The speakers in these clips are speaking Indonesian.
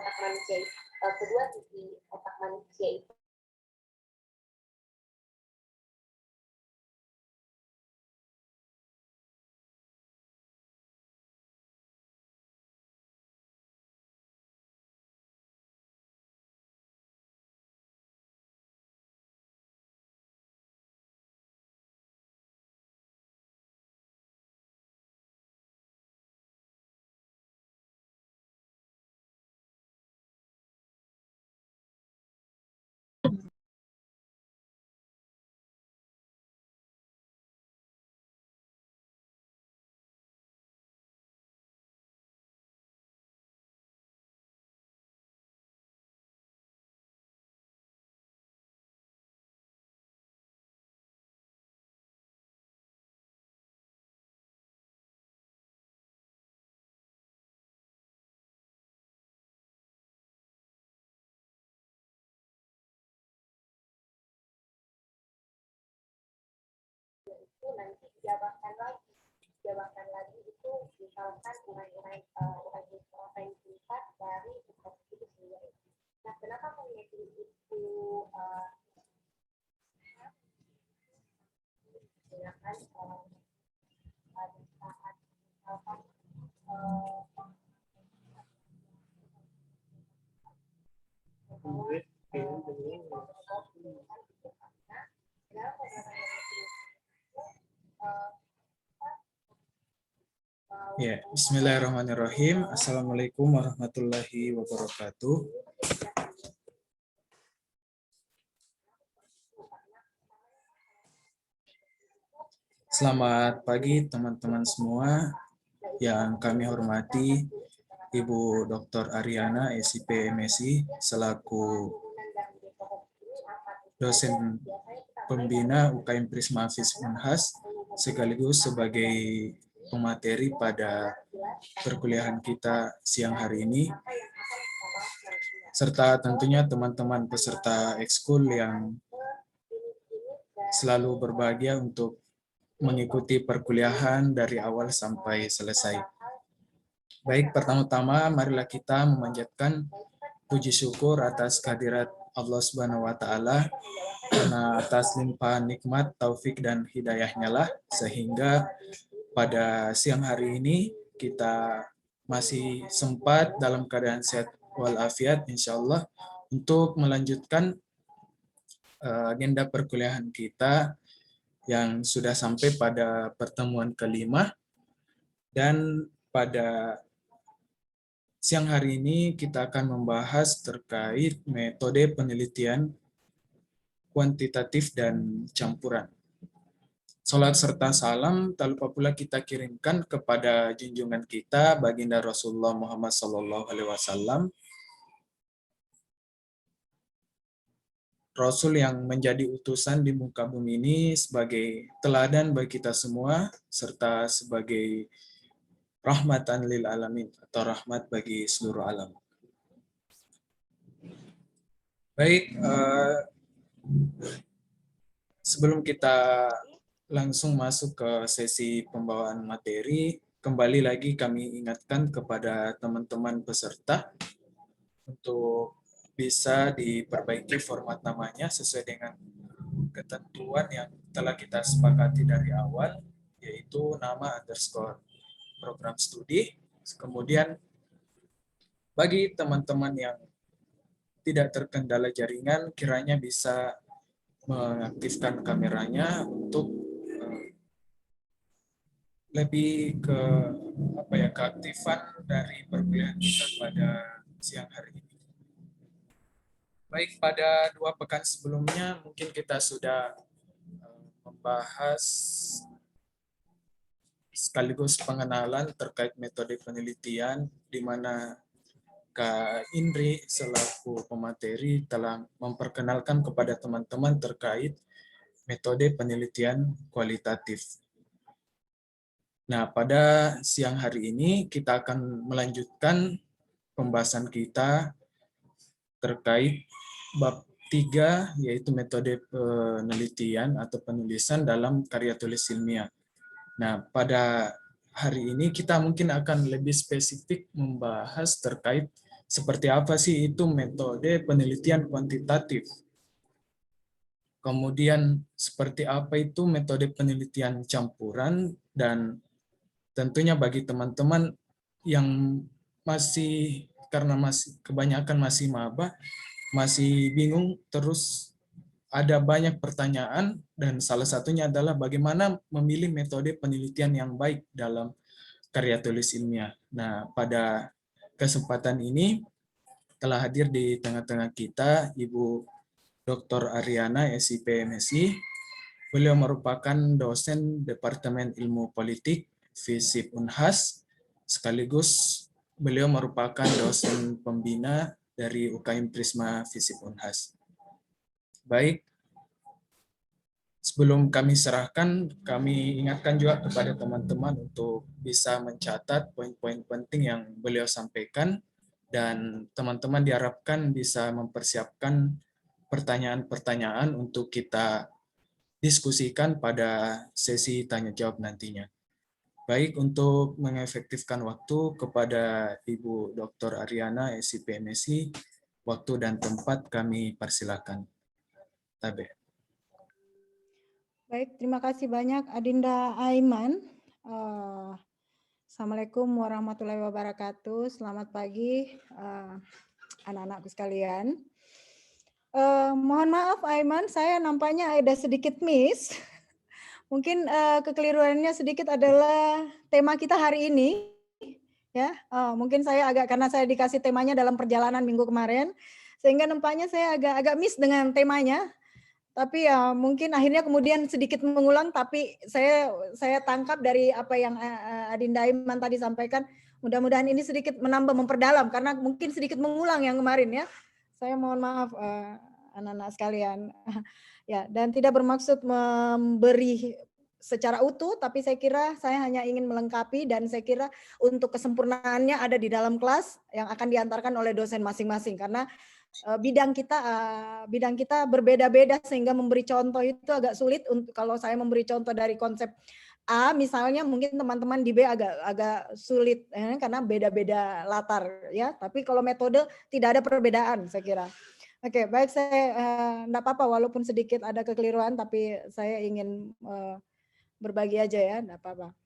otak manusia, kedua sisi otak manusia itu nanti jabatan lagi itu misalkan urai singkat dari buku itu sendiri. Nah, kenapa menjadi itu silakan pada saat misalkan Ya, bismillahirrahmanirrahim. Assalamualaikum warahmatullahi wabarakatuh. Selamat pagi teman-teman semua yang kami hormati, Ibu Dr. Ariana, SIP MSI, selaku dosen pembina UKM Prisma Hafiz Unhas, sekaligus sebagai pemateri pada perkuliahan kita siang hari ini, serta tentunya teman-teman peserta ekskul yang selalu berbahagia untuk mengikuti perkuliahan dari awal sampai selesai. Baik, pertama-tama marilah kita memanjatkan puji syukur atas kehadirat Allah Subhanahu wa taala, karena atas limpahan nikmat, taufik dan hidayahnya lah sehingga pada siang hari ini kita masih sempat dalam keadaan sehat walafiat insyaallah untuk melanjutkan agenda perkuliahan kita yang sudah sampai pada pertemuan kelima. Dan pada siang hari ini kita akan membahas terkait metode penelitian kuantitatif dan campuran. Salat serta salam tak lupa pula kita kirimkan kepada junjungan kita baginda Rasulullah Muhammad SAW, Rasul yang menjadi utusan di muka bumi ini sebagai teladan bagi kita semua, serta sebagai rahmatan lil alamin atau rahmat bagi seluruh alam. Baik, sebelum kita langsung masuk ke sesi pembawaan materi, kembali lagi kami ingatkan kepada teman-teman peserta untuk bisa diperbaiki format namanya sesuai dengan ketentuan yang telah kita sepakati dari awal, yaitu nama underscore program studi. Kemudian bagi teman-teman yang tidak terkendala jaringan, kiranya bisa mengaktifkan kameranya untuk lebih ke keaktifan dari perkuliahan kita pada siang hari ini. Baik, pada 2 pekan sebelumnya mungkin kita sudah membahas sekaligus pengenalan terkait metode penelitian, di mana Kak Indri selaku pemateri telah memperkenalkan kepada teman-teman terkait metode penelitian kualitatif. Nah, pada siang hari ini kita akan melanjutkan pembahasan kita terkait bab 3, yaitu metode penelitian atau penulisan dalam karya tulis ilmiah. Nah, pada hari ini kita mungkin akan lebih spesifik membahas terkait seperti apa sih itu metode penelitian kuantitatif. Kemudian seperti apa itu metode penelitian campuran, dan tentunya bagi teman-teman yang masih, karena masih kebanyakan masih maba, masih bingung, terus ada banyak pertanyaan, dan salah satunya adalah bagaimana memilih metode penelitian yang baik dalam karya tulis ilmiah. Nah, pada kesempatan ini telah hadir di tengah-tengah kita Ibu Dr. Ariana, SIP MSI. Beliau merupakan dosen Departemen Ilmu Politik FISIP Unhas, sekaligus beliau merupakan dosen pembina dari UKM Prisma FISIP Unhas. Baik, sebelum kami serahkan, kami ingatkan juga kepada teman-teman untuk bisa mencatat poin-poin penting yang beliau sampaikan, dan teman-teman diharapkan bisa mempersiapkan pertanyaan-pertanyaan untuk kita diskusikan pada sesi tanya jawab nantinya. Baik, untuk mengefektifkan waktu, kepada Ibu Dr. Ariana, SIP MSI, waktu dan tempat kami persilakan. Tabe. Baik, terima kasih banyak Adinda Aiman. Assalamualaikum warahmatullahi wabarakatuh. Selamat pagi anak-anakku sekalian. Mohon maaf Aiman, saya nampaknya ada sedikit miss. Mungkin kekeliruannya sedikit adalah tema kita hari ini. Ya, mungkin saya karena saya dikasih temanya dalam perjalanan minggu kemarin, sehingga nampaknya saya agak miss dengan temanya. Tapi ya mungkin akhirnya kemudian sedikit mengulang, tapi saya tangkap dari apa yang Adinda Aiman tadi sampaikan. Mudah-mudahan ini sedikit menambah, memperdalam, karena mungkin sedikit mengulang yang kemarin ya. Saya mohon maaf anak-anak sekalian. Ya, dan tidak bermaksud memberi secara utuh, tapi saya kira saya hanya ingin melengkapi, dan saya kira untuk kesempurnaannya ada di dalam kelas yang akan diantarkan oleh dosen masing-masing, karena bidang kita berbeda-beda, sehingga memberi contoh itu agak sulit. Untuk kalau saya memberi contoh dari konsep A misalnya, mungkin teman-teman di B agak sulit karena beda-beda latar ya. Tapi kalau metode tidak ada perbedaan saya kira. Oke, baik, saya enggak apa-apa walaupun sedikit ada kekeliruan, tapi saya ingin berbagi aja ya, enggak apa-apa.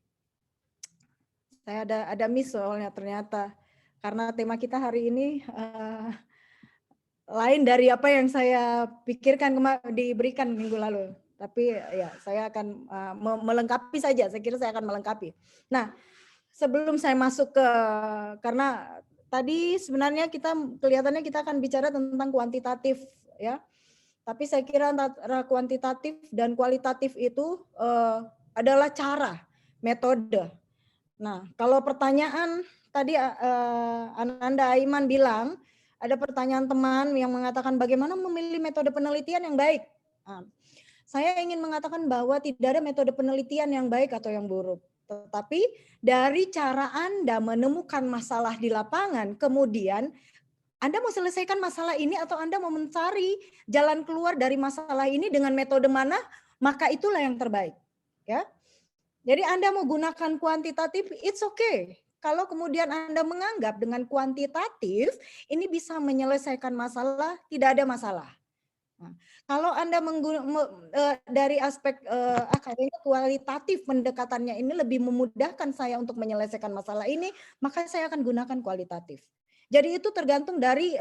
Saya ada miss soalnya ternyata, karena tema kita hari ini lain dari apa yang saya pikirkan diberikan minggu lalu. Tapi ya saya akan melengkapi saja, saya kira saya akan melengkapi. Nah, sebelum saya masuk karena tadi sebenarnya kelihatannya kita akan bicara tentang kuantitatif ya. Tapi saya kira antara kuantitatif dan kualitatif itu adalah cara, metode. Nah, kalau pertanyaan tadi Ananda Aiman bilang, ada pertanyaan teman yang mengatakan bagaimana memilih metode penelitian yang baik. Nah, saya ingin mengatakan bahwa tidak ada metode penelitian yang baik atau yang buruk. Tetapi dari cara Anda menemukan masalah di lapangan, kemudian Anda mau selesaikan masalah ini atau Anda mau mencari jalan keluar dari masalah ini dengan metode mana, maka itulah yang terbaik. Ya. Jadi Anda mau gunakan kuantitatif, it's okay. Kalau kemudian Anda menganggap dengan kuantitatif ini bisa menyelesaikan masalah, tidak ada masalah. Nah, kalau Anda dari aspek kayaknya kualitatif pendekatannya ini lebih memudahkan saya untuk menyelesaikan masalah ini, maka saya akan gunakan kualitatif. Jadi itu tergantung dari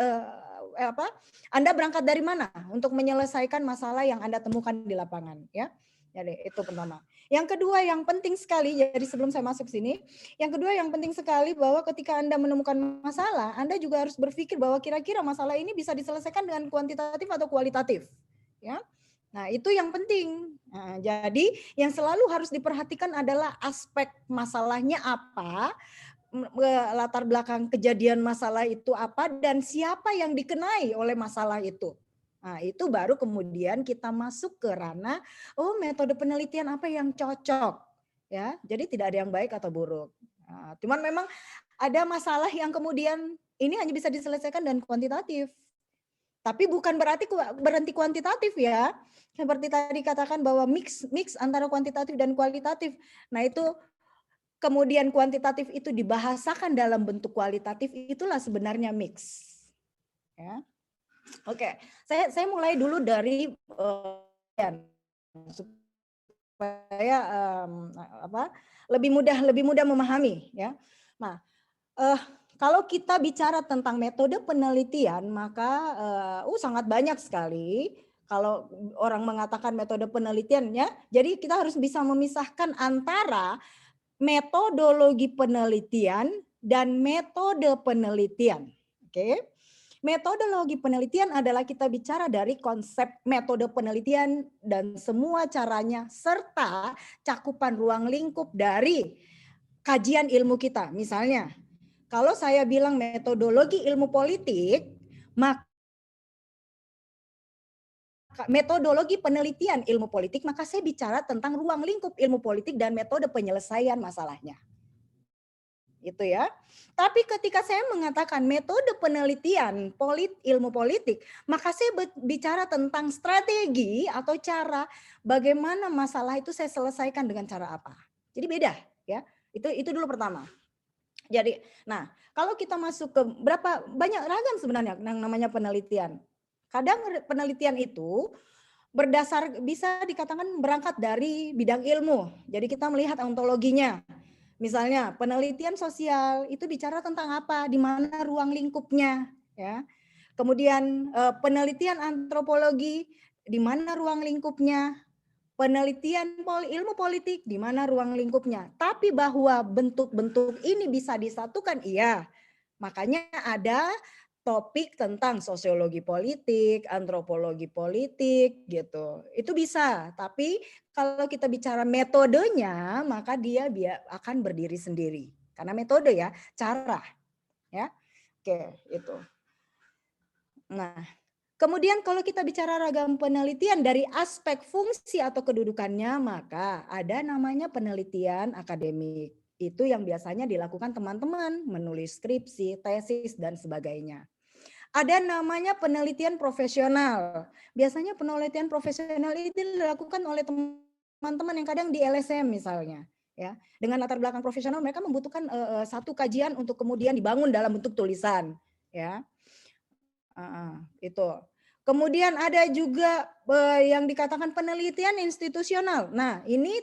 Anda berangkat dari mana untuk menyelesaikan masalah yang Anda temukan di lapangan, ya. Jadi itu pertama. Yang kedua yang penting sekali, jadi sebelum saya masuk sini, yang kedua yang penting sekali bahwa ketika Anda menemukan masalah, Anda juga harus berpikir bahwa kira-kira masalah ini bisa diselesaikan dengan kuantitatif atau kualitatif. Ya. Nah, itu yang penting. Nah, jadi yang selalu harus diperhatikan adalah aspek masalahnya apa, latar belakang kejadian masalah itu apa, dan siapa yang dikenai oleh masalah itu. Nah, itu baru kemudian kita masuk ke ranah, metode penelitian apa yang cocok. Ya, jadi tidak ada yang baik atau buruk. Nah, cuman memang ada masalah yang kemudian ini hanya bisa diselesaikan dengan kuantitatif. Tapi bukan berhenti kuantitatif ya. Seperti tadi katakan bahwa mix antara kuantitatif dan kualitatif. Nah, itu kemudian kuantitatif itu dibahasakan dalam bentuk kualitatif, itulah sebenarnya mix. Ya. Oke, saya mulai dulu dari supaya lebih mudah memahami ya. Nah, kalau kita bicara tentang metode penelitian, maka sangat banyak sekali. Kalau orang mengatakan metode penelitiannya, jadi kita harus bisa memisahkan antara metodologi penelitian dan metode penelitian. Oke. Metodologi penelitian adalah kita bicara dari konsep metode penelitian dan semua caranya serta cakupan ruang lingkup dari kajian ilmu kita. Misalnya, kalau saya bilang metodologi ilmu politik, maka metodologi penelitian ilmu politik, maka saya bicara tentang ruang lingkup ilmu politik dan metode penyelesaian masalahnya. Itu ya. Tapi ketika saya mengatakan metode penelitian ilmu politik, maka saya bicara tentang strategi atau cara bagaimana masalah itu saya selesaikan dengan cara apa. Jadi beda ya. Itu dulu pertama. Jadi, nah, kalau kita masuk ke banyak ragam sebenarnya yang namanya penelitian. Kadang penelitian itu bisa dikatakan berangkat dari bidang ilmu. Jadi kita melihat ontologinya. Misalnya penelitian sosial itu bicara tentang apa, di mana ruang lingkupnya, ya. Kemudian penelitian antropologi, di mana ruang lingkupnya. Penelitian ilmu politik, di mana ruang lingkupnya. Tapi bahwa bentuk-bentuk ini bisa disatukan, iya. Makanya ada topik tentang sosiologi politik, antropologi politik gitu. Itu bisa, tapi kalau kita bicara metodenya, maka dia akan berdiri sendiri. Karena metode ya, cara. Ya. Oke, itu. Nah, kemudian kalau kita bicara ragam penelitian dari aspek fungsi atau kedudukannya, maka ada namanya penelitian akademik. Itu yang biasanya dilakukan teman-teman, menulis skripsi, tesis, dan sebagainya. Ada namanya penelitian profesional. Biasanya penelitian profesional itu dilakukan oleh teman-teman yang kadang di LSM misalnya. Ya, dengan latar belakang profesional mereka membutuhkan satu kajian untuk kemudian dibangun dalam bentuk tulisan. Ya, itu. Kemudian ada juga yang dikatakan penelitian institusional. Nah, ini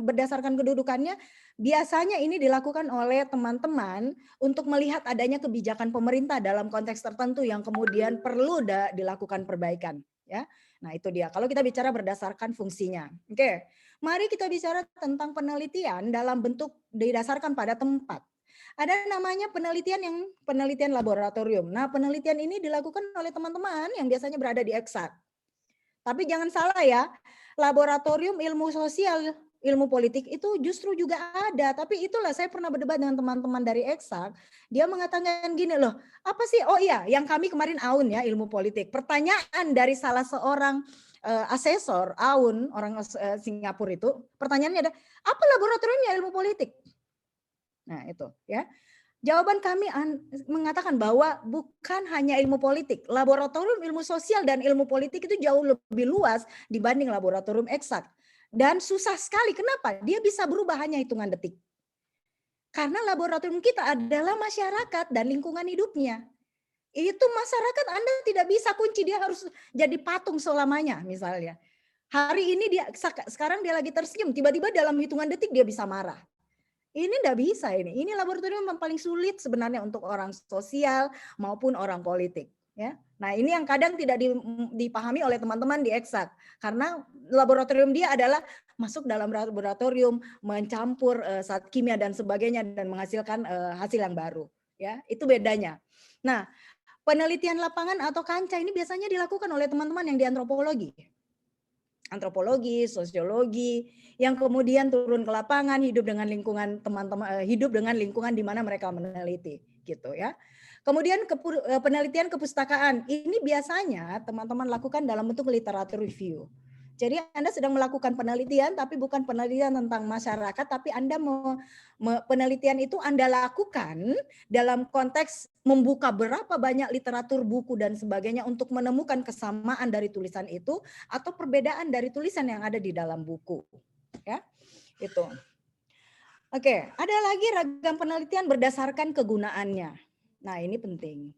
berdasarkan kedudukannya, biasanya ini dilakukan oleh teman-teman untuk melihat adanya kebijakan pemerintah dalam konteks tertentu yang kemudian perlu dilakukan perbaikan. Ya, nah itu dia. Kalau kita bicara berdasarkan fungsinya, oke. Mari kita bicara tentang penelitian dalam bentuk didasarkan pada tempat. Ada namanya penelitian laboratorium. Nah, penelitian ini dilakukan oleh teman-teman yang biasanya berada di eksak. Tapi jangan salah ya, laboratorium ilmu sosial, ilmu politik itu justru juga ada. Tapi itulah saya pernah berdebat dengan teman-teman dari eksak. Dia mengatakan gini loh, apa sih? Oh iya, yang kami kemarin AUN ya, ilmu politik. Pertanyaan dari salah seorang asesor AUN, orang Singapura itu, pertanyaannya ada, apa laboratoriumnya ilmu politik? Nah itu ya. Jawaban kami mengatakan bahwa bukan hanya ilmu politik. Laboratorium ilmu sosial dan ilmu politik itu jauh lebih luas dibanding laboratorium eksak. Dan susah sekali. Kenapa? Dia bisa berubah hanya hitungan detik. Karena laboratorium kita adalah masyarakat dan lingkungan hidupnya. Itu masyarakat Anda tidak bisa kunci. Dia harus jadi patung selamanya misalnya. Hari ini sekarang dia lagi tersenyum. Tiba-tiba dalam hitungan detik dia bisa marah. Ini enggak bisa ini. Ini laboratorium yang paling sulit sebenarnya untuk orang sosial maupun orang politik. Ya. Nah ini yang kadang tidak dipahami oleh teman-teman di eksak. Karena laboratorium dia adalah masuk dalam laboratorium, mencampur zat kimia dan sebagainya dan menghasilkan hasil yang baru. Ya, itu bedanya. Nah penelitian lapangan atau kancah ini biasanya dilakukan oleh teman-teman yang di antropologi, sosiologi, yang kemudian turun ke lapangan, hidup dengan lingkungan teman-teman, hidup dengan lingkungan di mana mereka meneliti, gitu ya. Kemudian penelitian kepustakaan, ini biasanya teman-teman lakukan dalam bentuk literatur review. Jadi Anda sedang melakukan penelitian, tapi bukan penelitian tentang masyarakat, tapi Anda penelitian itu Anda lakukan dalam konteks membuka berapa banyak literatur, buku, dan sebagainya untuk menemukan kesamaan dari tulisan itu atau perbedaan dari tulisan yang ada di dalam buku. Ya, itu. Oke, ada lagi ragam penelitian berdasarkan kegunaannya. Nah, ini penting.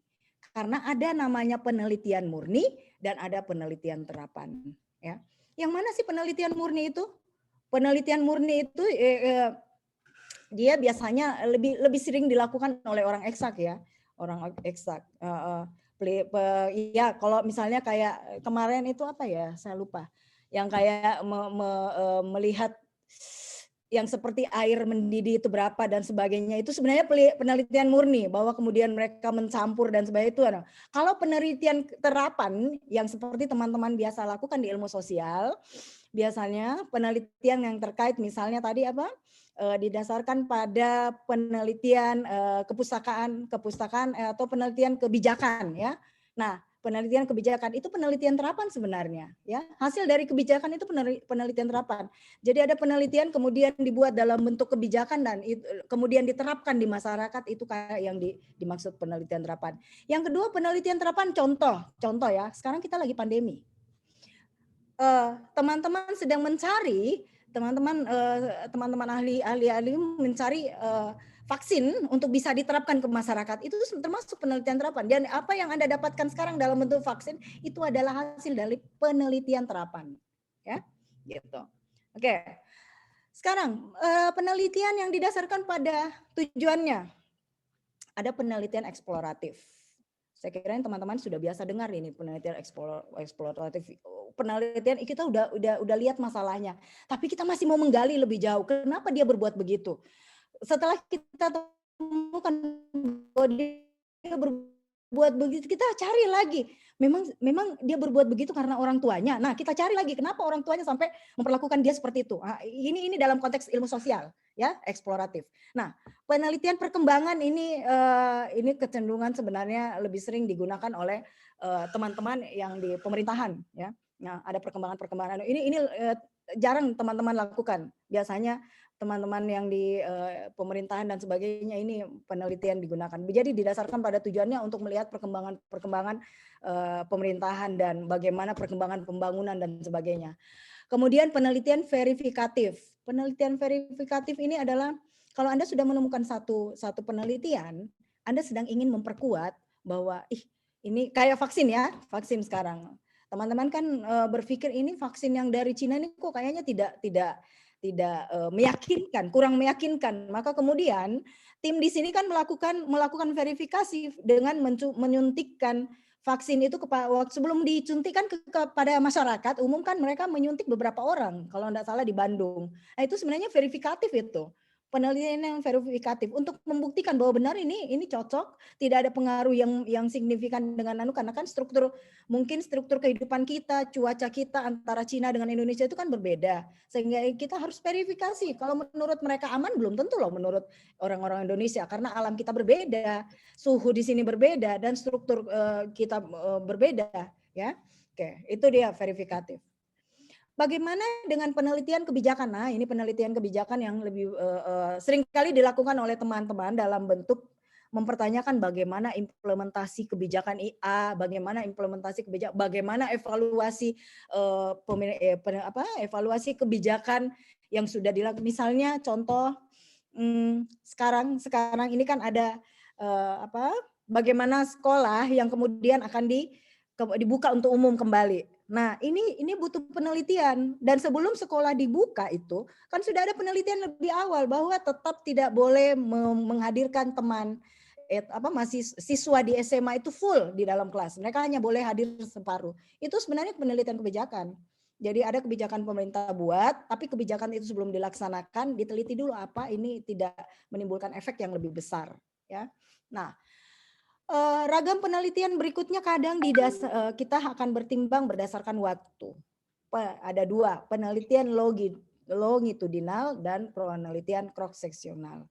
Karena ada namanya penelitian murni dan ada penelitian terapan, ya. Yang mana sih penelitian murni itu? Penelitian murni itu dia biasanya lebih sering dilakukan oleh orang eksak, ya. Orang eksak. Ya, kalau misalnya kayak kemarin itu apa ya? Saya lupa. Yang kayak melihat yang seperti air mendidih itu berapa dan sebagainya, itu sebenarnya penelitian murni, bahwa kemudian mereka mencampur dan sebagainya itu. Kalau penelitian terapan yang seperti teman-teman biasa lakukan di ilmu sosial, biasanya penelitian yang terkait misalnya tadi apa, didasarkan pada penelitian kepustakaan atau penelitian kebijakan, ya. Nah, penelitian kebijakan itu penelitian terapan sebenarnya, ya. Hasil dari kebijakan itu penelitian terapan. Jadi ada penelitian kemudian dibuat dalam bentuk kebijakan dan kemudian diterapkan di masyarakat, itu kayak yang dimaksud penelitian terapan. Yang kedua penelitian terapan contoh ya. Sekarang kita lagi pandemi. Teman-teman sedang mencari, teman-teman ahli mencari vaksin untuk bisa diterapkan ke masyarakat, itu termasuk penelitian terapan. Dan apa yang Anda dapatkan sekarang dalam bentuk vaksin itu adalah hasil dari penelitian terapan, ya, gitu. Oke. Sekarang penelitian yang didasarkan pada tujuannya, ada penelitian eksploratif. Saya kira teman-teman sudah biasa dengar ini penelitian eksploratif. Penelitian kita udah lihat masalahnya, tapi kita masih mau menggali lebih jauh. Kenapa dia berbuat begitu? Setelah kita temukan bahwa dia berbuat begitu, kita cari lagi. Memang dia berbuat begitu karena orang tuanya. Nah, kita cari lagi kenapa orang tuanya sampai memperlakukan dia seperti itu. Nah, ini dalam konteks ilmu sosial, ya, eksploratif. Nah, penelitian perkembangan ini kecenderungan sebenarnya lebih sering digunakan oleh teman-teman yang di pemerintahan, ya. Nah, ada perkembangan ini jarang teman-teman lakukan. Biasanya teman-teman yang di pemerintahan dan sebagainya ini penelitian digunakan. Jadi didasarkan pada tujuannya untuk melihat perkembangan pemerintahan dan bagaimana perkembangan pembangunan dan sebagainya. Kemudian penelitian verifikatif. Penelitian verifikatif ini adalah kalau Anda sudah menemukan satu penelitian, Anda sedang ingin memperkuat bahwa ini kayak vaksin, ya, vaksin sekarang. Teman-teman kan berpikir ini vaksin yang dari Cina ini kok kayaknya tidak meyakinkan, kurang meyakinkan. Maka kemudian tim di sini kan melakukan verifikasi dengan menyuntikkan vaksin itu sebelum disuntikan kepada masyarakat umum, kan mereka menyuntik beberapa orang, kalau tidak salah di Bandung. Nah, itu sebenarnya verifikatif, itu penelitian yang verifikatif untuk membuktikan bahwa benar ini cocok, tidak ada pengaruh yang signifikan dengan karena kan struktur kehidupan kita, cuaca kita antara Cina dengan Indonesia itu kan berbeda, sehingga kita harus verifikasi. Kalau menurut mereka aman, belum tentu loh menurut orang-orang Indonesia, karena alam kita berbeda, suhu di sini berbeda, dan struktur kita berbeda, ya. Oke, itu dia verifikatif. Bagaimana dengan penelitian kebijakan? Nah, ini penelitian kebijakan yang lebih sering kali dilakukan oleh teman-teman dalam bentuk mempertanyakan bagaimana implementasi kebijakan IA, bagaimana implementasi kebijakan, bagaimana evaluasi evaluasi kebijakan yang sudah dilakukan. Misalnya contoh sekarang ini kan ada bagaimana sekolah yang kemudian akan dibuka untuk umum kembali. Nah, ini butuh penelitian, dan sebelum sekolah dibuka itu kan sudah ada penelitian lebih awal bahwa tetap tidak boleh menghadirkan siswa di SMA itu full di dalam kelas. Mereka hanya boleh hadir separuh. Itu sebenarnya penelitian kebijakan. Jadi ada kebijakan pemerintah buat, tapi kebijakan itu sebelum dilaksanakan diteliti dulu apa ini tidak menimbulkan efek yang lebih besar, ya. Nah, ragam penelitian berikutnya kadang kita akan bertimbang berdasarkan waktu. Ada dua, penelitian longitudinal dan penelitian cross-seksional.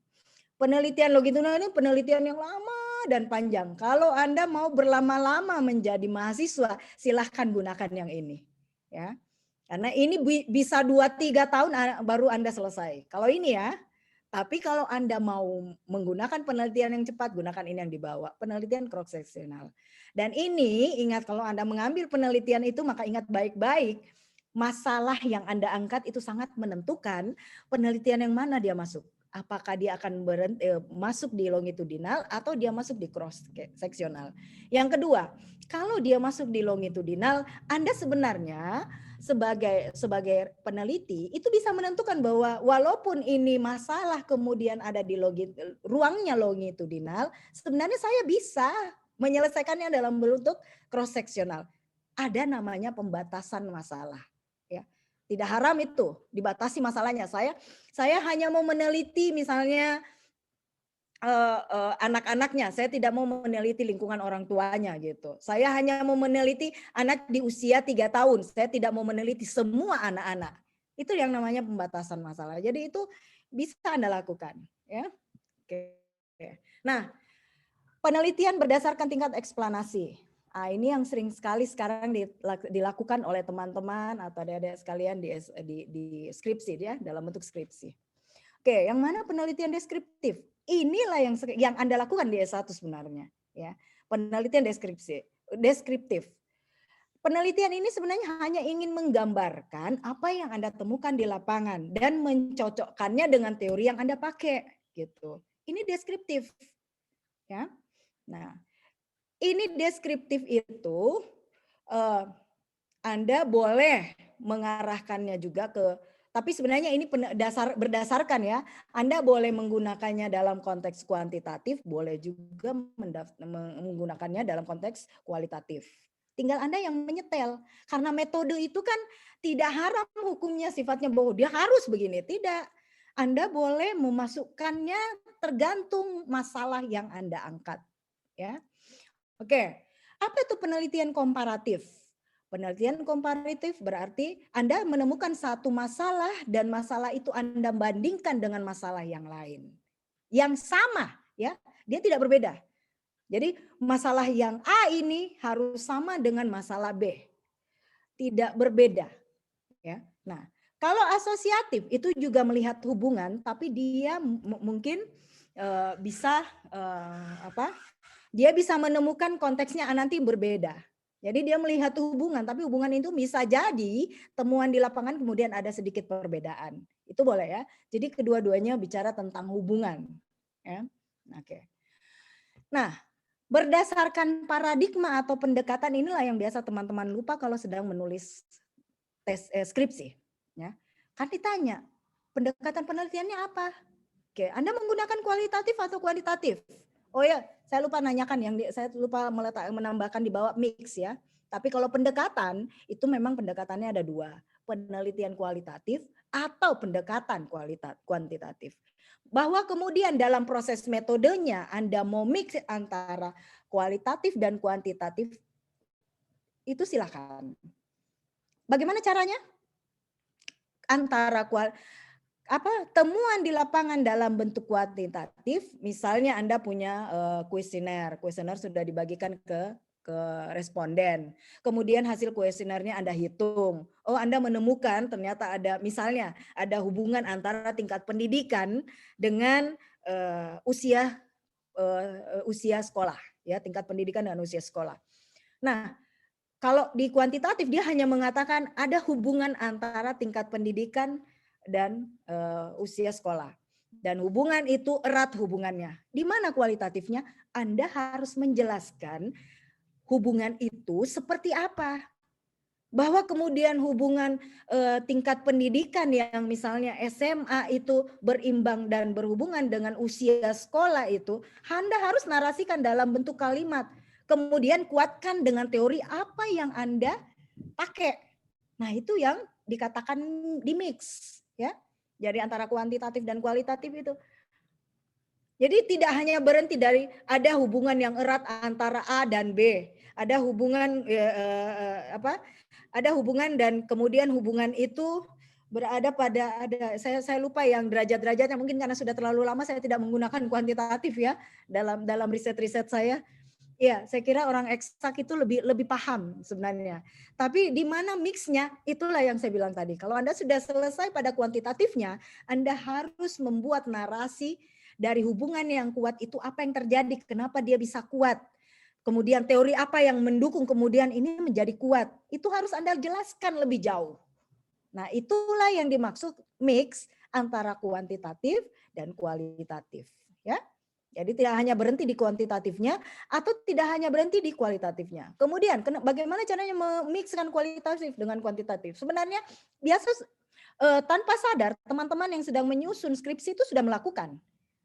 Penelitian longitudinal ini penelitian yang lama dan panjang. Kalau Anda mau berlama-lama menjadi mahasiswa, silahkan gunakan yang ini, ya. Karena ini bisa 2-3 tahun baru Anda selesai. Kalau ini, ya. Tapi kalau Anda mau menggunakan penelitian yang cepat, gunakan ini yang dibawa, penelitian cross-seksional. Dan ini, ingat, kalau Anda mengambil penelitian itu, maka ingat baik-baik, masalah yang Anda angkat itu sangat menentukan penelitian yang mana dia masuk. Apakah dia akan masuk di longitudinal atau dia masuk di cross seksional. Yang kedua, kalau dia masuk di longitudinal, Anda sebenarnya sebagai peneliti itu bisa menentukan bahwa walaupun ini masalah kemudian ada di ruangnya longitudinal, sebenarnya saya bisa menyelesaikannya dalam bentuk cross seksional. Ada namanya pembatasan masalah, ya. Tidak haram itu dibatasi masalahnya. Saya hanya mau meneliti misalnya anak-anaknya, saya tidak mau meneliti lingkungan orang tuanya gitu. Saya hanya mau meneliti anak di usia 3 tahun, saya tidak mau meneliti semua anak-anak. Itu yang namanya pembatasan masalah. Jadi itu bisa Anda lakukan, ya. Oke. Nah, penelitian berdasarkan tingkat eksplanasi. Nah, ini yang sering sekali sekarang dilakukan oleh teman-teman atau adik-adik sekalian di skripsi, ya, dalam bentuk skripsi. Oke, yang mana penelitian deskriptif? Inilah yang Anda lakukan di S1 sebenarnya, ya. Penelitian deskriptif. Penelitian ini sebenarnya hanya ingin menggambarkan apa yang Anda temukan di lapangan dan mencocokkannya dengan teori yang Anda pakai, gitu. Ini deskriptif, ya. Nah, ini deskriptif itu Anda boleh mengarahkannya juga ke, tapi sebenarnya ini berdasarkan, ya. Anda boleh menggunakannya dalam konteks kuantitatif, boleh juga menggunakannya dalam konteks kualitatif. Tinggal Anda yang menyetel. Karena metode itu kan tidak haram hukumnya sifatnya bahwa dia harus begini, tidak. Anda boleh memasukkannya tergantung masalah yang Anda angkat, ya. Oke, apa itu penelitian komparatif? Penelitian komparatif berarti Anda menemukan satu masalah dan masalah itu Anda bandingkan dengan masalah yang lain. Yang sama, ya, dia tidak berbeda. Jadi masalah yang A ini harus sama dengan masalah B. Tidak berbeda, ya. Nah, kalau asosiatif itu juga melihat hubungan, tapi dia mungkin bisa dia bisa menemukan konteksnya nanti berbeda. Jadi dia melihat hubungan, tapi hubungan itu bisa jadi temuan di lapangan kemudian ada sedikit perbedaan. Itu boleh, ya. Jadi kedua-duanya bicara tentang hubungan, ya. Oke. Nah, berdasarkan paradigma atau pendekatan inilah yang biasa teman-teman lupa kalau sedang menulis skripsi, ya. Kan ditanya, pendekatan penelitiannya apa? Oke, Anda menggunakan kualitatif atau kuantitatif? Oh ya, saya lupa nanyakan saya lupa menambahkan di bawah mix, ya. Tapi kalau pendekatan itu memang pendekatannya ada 2, penelitian kualitatif atau pendekatan kuantitatif. Bahwa kemudian dalam proses metodenya Anda mau mix antara kualitatif dan kuantitatif itu silakan. Bagaimana caranya? Antara temuan di lapangan dalam bentuk kuantitatif, misalnya Anda punya kuesioner sudah dibagikan ke responden. Kemudian hasil kuesionernya Anda hitung. Oh, Anda menemukan ternyata misalnya ada hubungan antara tingkat pendidikan dengan usia sekolah, ya, tingkat pendidikan dan usia sekolah. Nah, kalau di kuantitatif dia hanya mengatakan ada hubungan antara tingkat pendidikan dan usia sekolah. Dan hubungan itu erat hubungannya. Di mana kualitatifnya? Anda harus menjelaskan hubungan itu seperti apa. Bahwa kemudian hubungan tingkat pendidikan yang misalnya SMA itu berimbang dan berhubungan dengan usia sekolah itu, Anda harus narasikan dalam bentuk kalimat. Kemudian kuatkan dengan teori apa yang Anda pakai. Nah, itu yang dikatakan di mix, ya. Jadi antara kuantitatif dan kualitatif itu. Jadi tidak hanya berhenti dari ada hubungan yang erat antara A dan B, ada hubungan ada hubungan dan kemudian hubungan itu berada pada saya lupa yang derajat-derajatnya, mungkin karena sudah terlalu lama saya tidak menggunakan kuantitatif, ya, dalam riset-riset saya. Ya, saya kira orang eksak itu lebih paham sebenarnya. Tapi di mana mixnya, itulah yang saya bilang tadi. Kalau Anda sudah selesai pada kuantitatifnya, Anda harus membuat narasi dari hubungan yang kuat itu apa yang terjadi, kenapa dia bisa kuat. Kemudian teori apa yang mendukung kemudian ini menjadi kuat. Itu harus Anda jelaskan lebih jauh. Nah, itulah yang dimaksud mix antara kuantitatif dan kualitatif, ya. Jadi tidak hanya berhenti di kuantitatifnya atau tidak hanya berhenti di kualitatifnya. Kemudian bagaimana caranya memixkan kualitatif dengan kuantitatif? Sebenarnya biasa tanpa sadar teman-teman yang sedang menyusun skripsi itu sudah melakukan.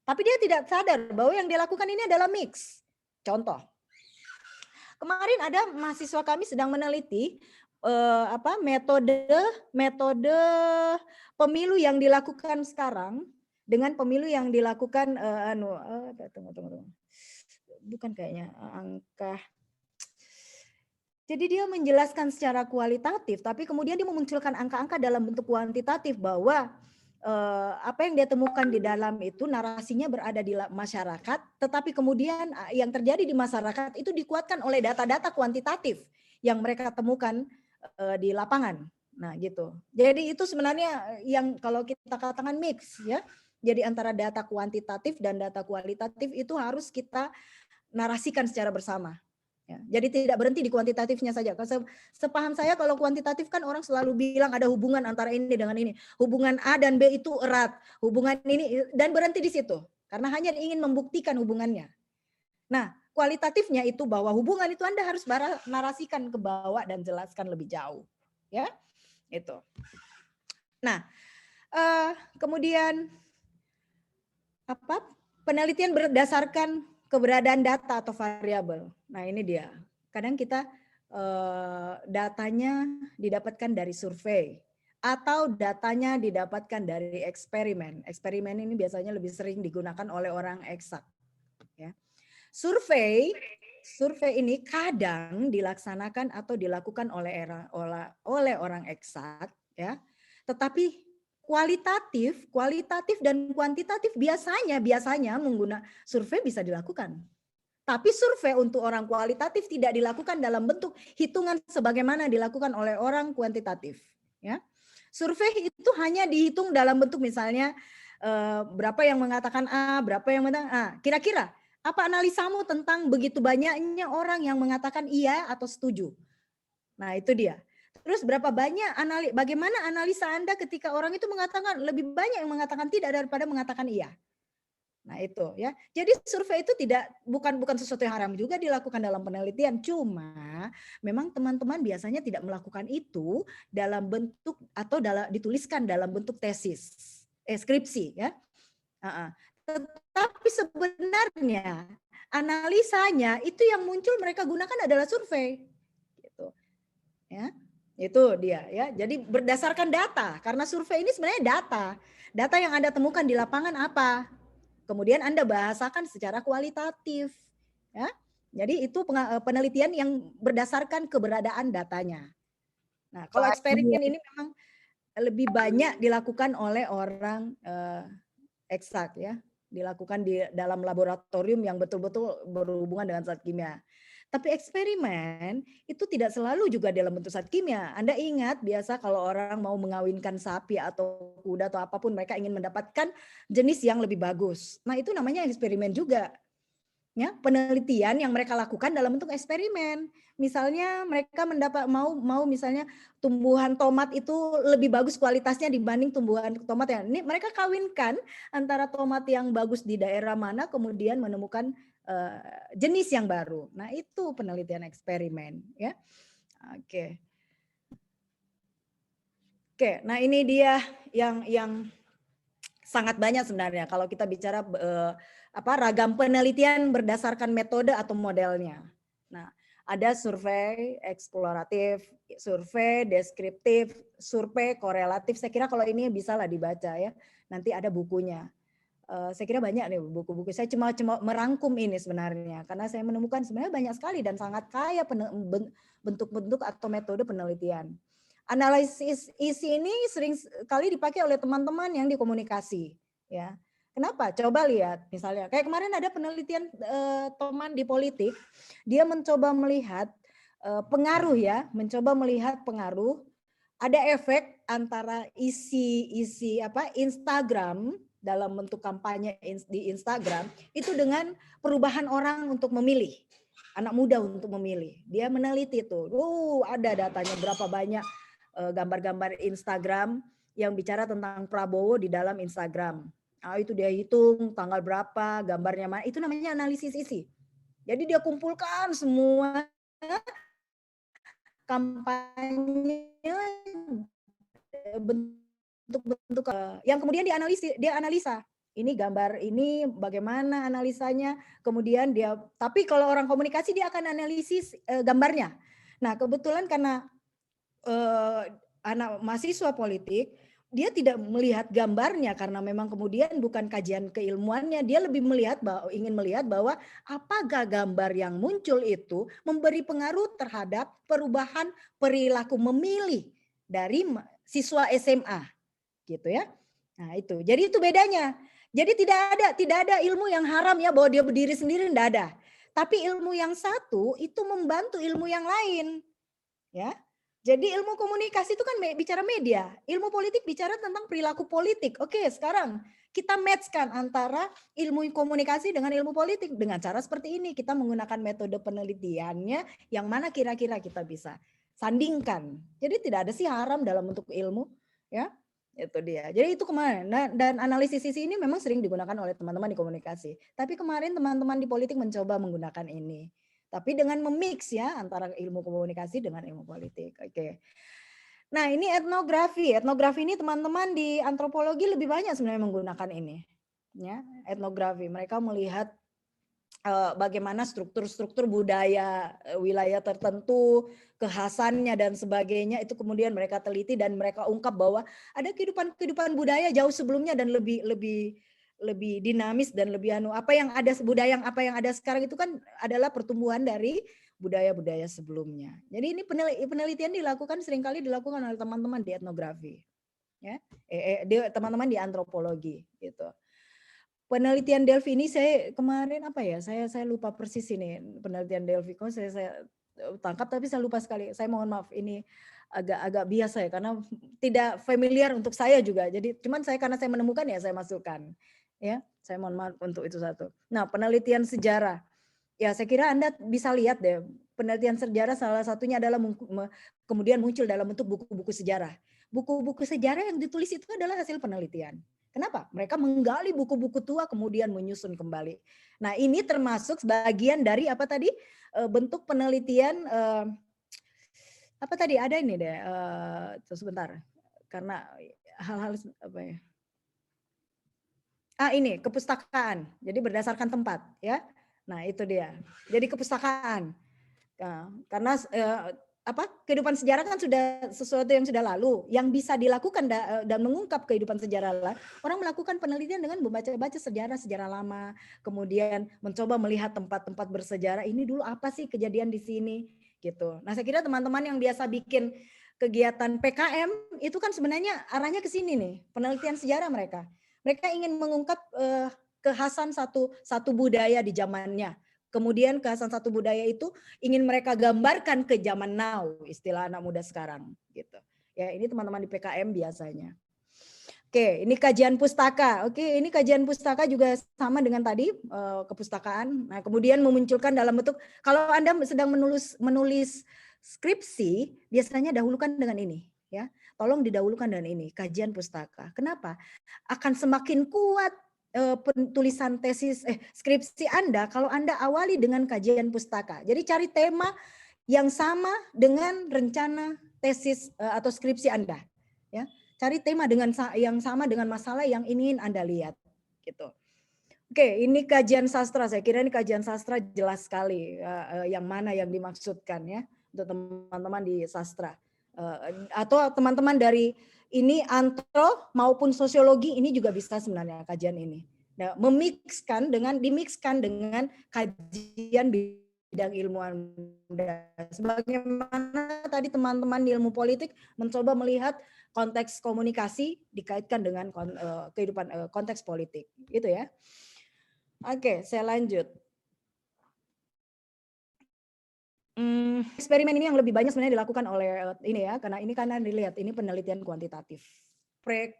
Tapi dia tidak sadar bahwa yang dia lakukan ini adalah mix. Contoh, kemarin ada mahasiswa kami sedang meneliti metode pemilu yang dilakukan sekarang dengan pemilu yang dilakukan tunggu. Bukan kayaknya angka. Jadi dia menjelaskan secara kualitatif, tapi kemudian dia memunculkan angka-angka dalam bentuk kuantitatif bahwa apa yang dia temukan di dalam itu narasinya berada di masyarakat, tetapi kemudian yang terjadi di masyarakat itu dikuatkan oleh data-data kuantitatif yang mereka temukan di lapangan. Nah, gitu. Jadi itu sebenarnya yang kalau kita katakan mix, ya. Jadi antara data kuantitatif dan data kualitatif itu harus kita narasikan secara bersama. Ya, jadi tidak berhenti di kuantitatifnya saja. Sepaham saya kalau kuantitatif kan orang selalu bilang ada hubungan antara ini dengan ini. Hubungan A dan B itu erat. Hubungan ini dan berhenti di situ. Karena hanya ingin membuktikan hubungannya. Nah, kualitatifnya itu bahwa hubungan itu Anda harus narasikan ke bawah dan jelaskan lebih jauh. Ya, itu. Nah, kemudian penelitian berdasarkan keberadaan data atau variabel. Nah, ini dia. Kadang kita datanya didapatkan dari survei atau datanya didapatkan dari eksperimen. Eksperimen ini biasanya lebih sering digunakan oleh orang eksak. Ya. Survei ini kadang dilaksanakan atau dilakukan oleh orang eksak, ya. Tetapi kualitatif dan kuantitatif biasanya menggunakan survei bisa dilakukan. Tapi survei untuk orang kualitatif tidak dilakukan dalam bentuk hitungan sebagaimana dilakukan oleh orang kuantitatif. Ya, survei itu hanya dihitung dalam bentuk misalnya berapa yang mengatakan A, berapa yang mengatakan A. Kira-kira apa analisamu tentang begitu banyaknya orang yang mengatakan iya atau setuju? Nah, itu dia. Terus berapa banyak bagaimana analisa Anda ketika orang itu mengatakan lebih banyak yang mengatakan tidak daripada mengatakan iya. Nah, itu ya. Jadi survei itu bukan sesuatu yang haram juga dilakukan dalam penelitian, cuma memang teman-teman biasanya tidak melakukan itu dalam bentuk atau dituliskan dalam bentuk tesis, skripsi ya. Tetapi sebenarnya analisanya itu yang muncul mereka gunakan adalah survei. Gitu. Ya. Itu dia ya. Jadi berdasarkan data, karena survei ini sebenarnya data yang Anda temukan di lapangan apa, kemudian Anda bahasakan secara kualitatif, ya. Jadi itu penelitian yang berdasarkan keberadaan datanya. Nah, kalau eksperimen ini memang lebih banyak dilakukan oleh orang eksak, ya, dilakukan di dalam laboratorium yang betul-betul berhubungan dengan zat kimia. Tapi eksperimen itu tidak selalu juga dalam bentuk zat kimia. Anda ingat biasa kalau orang mau mengawinkan sapi atau kuda atau apapun, mereka ingin mendapatkan jenis yang lebih bagus. Nah, itu namanya eksperimen juga. Ya, penelitian yang mereka lakukan dalam bentuk eksperimen. Misalnya mereka mau misalnya tumbuhan tomat itu lebih bagus kualitasnya dibanding tumbuhan tomat yang ini, mereka kawinkan antara tomat yang bagus di daerah mana kemudian menemukan jenis yang baru. Nah, itu penelitian eksperimen, ya. Oke. Nah ini dia yang sangat banyak sebenarnya kalau kita bicara ragam penelitian berdasarkan metode atau modelnya. Nah, ada survei eksploratif, survei deskriptif, survei korelatif. Saya kira kalau ini bisa lah dibaca ya. Nanti ada bukunya. Saya kira banyak nih buku-buku. Saya cuma merangkum ini sebenarnya karena saya menemukan sebenarnya banyak sekali dan sangat kaya bentuk-bentuk atau metode penelitian. Analisis isi ini sering kali dipakai oleh teman-teman yang di komunikasi, ya. Kenapa? Coba lihat misalnya kayak kemarin ada penelitian teman di politik, dia mencoba melihat pengaruh ya, mencoba melihat pengaruh ada efek antara isi Instagram dalam bentuk kampanye di Instagram itu dengan perubahan orang untuk memilih, anak muda untuk memilih. Dia meneliti tuh, ada datanya berapa banyak gambar-gambar Instagram yang bicara tentang Prabowo di dalam Instagram. Nah, itu dia hitung tanggal berapa, gambarnya mana, itu namanya analisis isi. Jadi dia kumpulkan semua kampanye bentuk-bentuk yang kemudian dia analisa. Ini gambar ini bagaimana analisanya, kemudian dia, tapi kalau orang komunikasi dia akan analisis gambarnya. Nah, kebetulan karena anak mahasiswa politik, dia tidak melihat gambarnya karena memang kemudian bukan kajian keilmuannya, dia lebih ingin melihat bahwa apakah gambar yang muncul itu memberi pengaruh terhadap perubahan perilaku memilih dari siswa SMA, gitu ya. Nah, itu. Jadi itu bedanya. Jadi tidak ada ilmu yang haram ya bahwa dia berdiri sendiri, tidak ada. Tapi ilmu yang satu itu membantu ilmu yang lain. Ya. Jadi ilmu komunikasi itu kan bicara media, ilmu politik bicara tentang perilaku politik. Oke, sekarang kita matchkan antara ilmu komunikasi dengan ilmu politik dengan cara seperti ini. Kita menggunakan metode penelitiannya yang mana kira-kira kita bisa sandingkan. Jadi tidak ada sih haram dalam bentuk ilmu, ya. Itu dia. Jadi itu kemarin. Nah, dan analisis sisi ini memang sering digunakan oleh teman-teman di komunikasi. Tapi kemarin teman-teman di politik mencoba menggunakan ini. Tapi dengan memix ya antara ilmu komunikasi dengan ilmu politik. Oke. Nah, ini etnografi. Etnografi ini teman-teman di antropologi lebih banyak sebenarnya menggunakan ini. Ya, etnografi. Mereka melihat bagaimana struktur-struktur budaya wilayah tertentu, kekhasannya dan sebagainya, itu kemudian mereka teliti dan mereka ungkap bahwa ada kehidupan budaya jauh sebelumnya dan lebih dinamis dan lebih apa yang ada sekarang itu kan adalah pertumbuhan dari budaya-budaya sebelumnya. Jadi ini penelitian seringkali dilakukan oleh teman-teman di etnografi, ya, teman-teman di antropologi gitu. Penelitian Delphi ini saya kemarin saya lupa persis ini penelitian Delphi kok saya tangkap tapi saya lupa sekali. Saya mohon maaf ini agak biasa ya karena tidak familiar untuk saya juga. Jadi karena saya menemukan ya saya masukkan. Ya, saya mohon maaf untuk itu satu. Nah, penelitian sejarah. Ya, saya kira Anda bisa lihat deh, penelitian sejarah salah satunya adalah kemudian muncul dalam bentuk buku-buku sejarah. Buku-buku sejarah yang ditulis itu adalah hasil penelitian. Kenapa? Mereka menggali buku-buku tua kemudian menyusun kembali. Nah, ini termasuk bagian dari apa tadi? Bentuk penelitian apa tadi? Ada ini deh. Sebentar. Karena hal-hal apa ya? Ini kepustakaan. Jadi berdasarkan tempat, ya. Nah, itu dia. Jadi kepustakaan. Nah, karena kehidupan sejarah kan sudah sesuatu yang sudah lalu, yang bisa dilakukan dan mengungkap kehidupan sejarah. Orang melakukan penelitian dengan membaca-baca sejarah lama, kemudian mencoba melihat tempat-tempat bersejarah. Ini dulu apa sih kejadian di sini, gitu. Nah, saya kira teman-teman yang biasa bikin kegiatan PKM itu kan sebenarnya arahnya ke sini nih, penelitian sejarah mereka. Mereka ingin mengungkap kekhasan satu budaya di zamannya. Kemudian kekhasan satu budaya itu ingin mereka gambarkan ke zaman now, istilah anak muda sekarang gitu. Ya, ini teman-teman di PKM biasanya. Oke, ini kajian pustaka. Oke, ini kajian pustaka juga sama dengan tadi kepustakaan. Nah, kemudian memunculkan dalam bentuk, kalau Anda sedang menulis skripsi, biasanya dahulukan dengan ini, ya. Tolong didahulukan dengan ini, kajian pustaka. Kenapa? Akan semakin kuat tulisan tesis skripsi Anda kalau Anda awali dengan kajian pustaka. Jadi cari tema yang sama dengan rencana tesis atau skripsi Anda, ya. Cari tema yang sama dengan masalah yang ingin Anda lihat, gitu. Oke, ini kajian sastra. Saya kira ini kajian sastra jelas sekali yang mana yang dimaksudkan, ya, untuk teman-teman di sastra atau teman-teman dari ini antro maupun sosiologi, ini juga bisa sebenarnya kajian ini. Nah, dimixkan dengan kajian bidang ilmuwan. Sebagaimana tadi teman-teman di ilmu politik mencoba melihat konteks komunikasi dikaitkan dengan kehidupan konteks politik, gitu ya. Oke, saya lanjut. Eksperimen ini yang lebih banyak sebenarnya dilakukan oleh ini ya, karena dilihat ini penelitian kuantitatif, pre,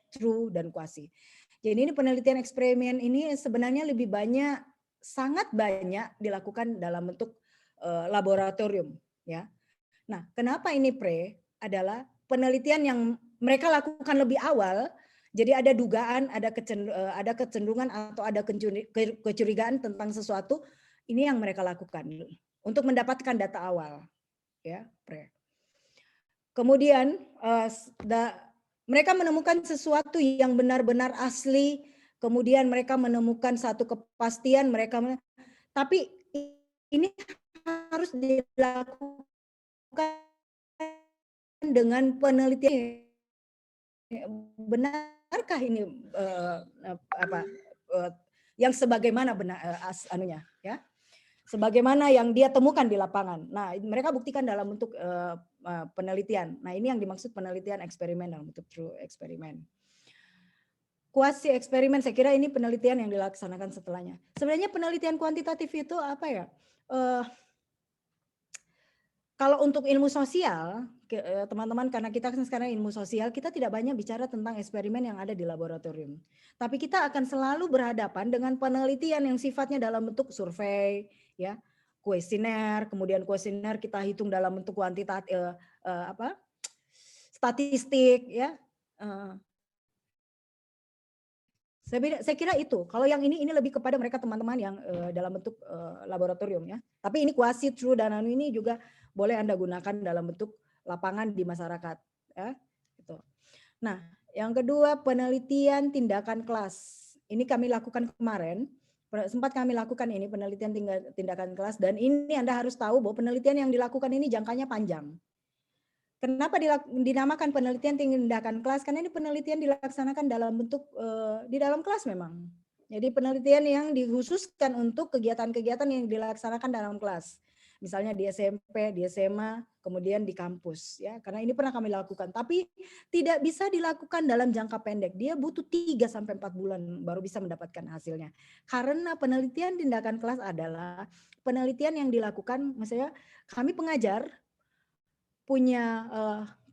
true, dan quasi. Jadi ini penelitian eksperimen ini sebenarnya lebih banyak, sangat banyak dilakukan dalam bentuk laboratorium, ya. Nah, kenapa ini pre? Adalah penelitian yang mereka lakukan lebih awal, jadi ada dugaan, ada kecenderungan atau ada kecurigaan tentang sesuatu, ini yang mereka lakukan untuk mendapatkan data awal, ya. Kemudian mereka menemukan sesuatu yang benar-benar asli, kemudian mereka menemukan satu kepastian, tapi ini harus dilakukan dengan penelitian. Benarkah ini yang sebagaimana benar ya, sebagaimana yang dia temukan di lapangan. Nah, mereka buktikan dalam bentuk penelitian. Nah, ini yang dimaksud penelitian eksperimen dalam bentuk true eksperimen. Kuasi eksperimen, saya kira ini penelitian yang dilaksanakan setelahnya. Sebenarnya penelitian kuantitatif itu apa ya? Kalau untuk ilmu sosial, teman-teman, karena kita sekarang ilmu sosial, kita tidak banyak bicara tentang eksperimen yang ada di laboratorium. Tapi kita akan selalu berhadapan dengan penelitian yang sifatnya dalam bentuk survei, ya, kuesioner, kemudian kuesioner kita hitung dalam bentuk kuantitatif, statistik, ya. Saya kira itu. Kalau yang ini lebih kepada mereka teman-teman yang dalam bentuk laboratorium, ya. Tapi ini kuasi true dan ini juga boleh Anda gunakan dalam bentuk lapangan di masyarakat, ya. Gitu. Nah, yang kedua penelitian tindakan kelas. Ini kami lakukan kemarin. Sempat kami lakukan ini penelitian tindakan kelas, dan ini Anda harus tahu bahwa penelitian yang dilakukan ini jangkanya panjang. Kenapa dinamakan penelitian tindakan kelas? Karena ini penelitian dilaksanakan dalam bentuk di dalam kelas memang. Jadi penelitian yang dikhususkan untuk kegiatan-kegiatan yang dilaksanakan dalam kelas. Misalnya di SMP, di SMA, kemudian di kampus, ya. Karena ini pernah kami lakukan, tapi tidak bisa dilakukan dalam jangka pendek. Dia butuh 3 sampai 4 bulan baru bisa mendapatkan hasilnya. Karena penelitian tindakan kelas adalah penelitian yang dilakukan, misalnya kami pengajar punya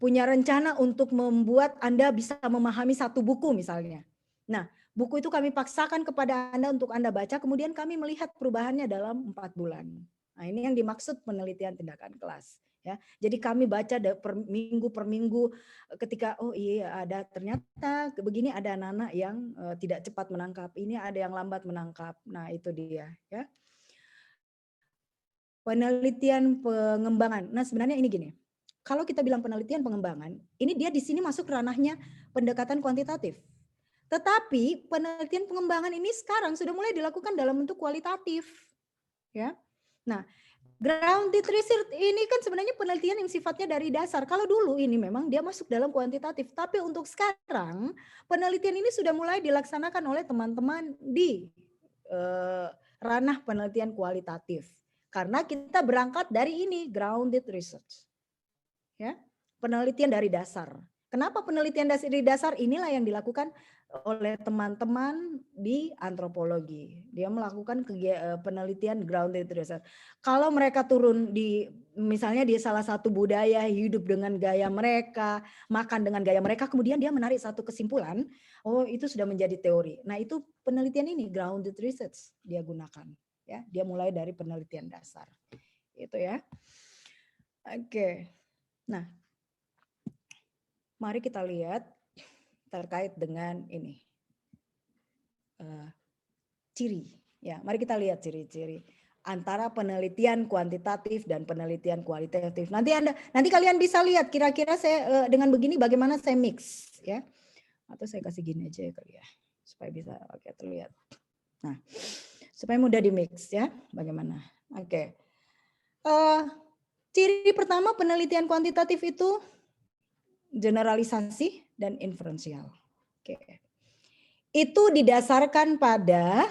rencana untuk membuat Anda bisa memahami satu buku misalnya. Nah, buku itu kami paksakan kepada Anda untuk Anda baca, kemudian kami melihat perubahannya dalam 4 bulan. Nah, ini yang dimaksud penelitian tindakan kelas, ya. Jadi kami baca per minggu ketika oh iya ada ternyata begini, ada anak-anak yang tidak cepat menangkap, ini ada yang lambat menangkap. Nah, itu dia, ya. Penelitian pengembangan. Nah, sebenarnya ini gini. Kalau kita bilang penelitian pengembangan, ini dia di sini masuk ranahnya pendekatan kuantitatif. Tetapi penelitian pengembangan ini sekarang sudah mulai dilakukan dalam bentuk kualitatif, ya. Nah, grounded research ini kan sebenarnya penelitian yang sifatnya dari dasar. Kalau dulu ini memang dia masuk dalam kuantitatif, tapi untuk sekarang penelitian ini sudah mulai dilaksanakan oleh teman-teman di ranah penelitian kualitatif. Karena kita berangkat dari ini grounded research. Ya, penelitian dari dasar. Kenapa penelitian dari dasar? Inilah yang dilakukan oleh teman-teman di antropologi. Dia melakukan penelitian grounded research. Kalau mereka turun di misalnya di salah satu budaya, hidup dengan gaya mereka, makan dengan gaya mereka, kemudian dia menarik satu kesimpulan, oh itu sudah menjadi teori. Nah, itu penelitian ini grounded research dia gunakan, ya. Dia mulai dari penelitian dasar. Itu ya. Oke. Nah, mari kita lihat terkait dengan ini ciri. Ya, mari kita lihat ciri-ciri antara penelitian kuantitatif dan penelitian kualitatif. Nanti kalian bisa lihat kira-kira saya dengan begini bagaimana saya mix, ya. Atau saya kasih gini aja kali ya, supaya bisa terlihat. Nah, supaya mudah di mix, ya. Bagaimana? Oke. Ciri pertama penelitian kuantitatif itu generalisasi dan inferensial. Oke. Itu didasarkan pada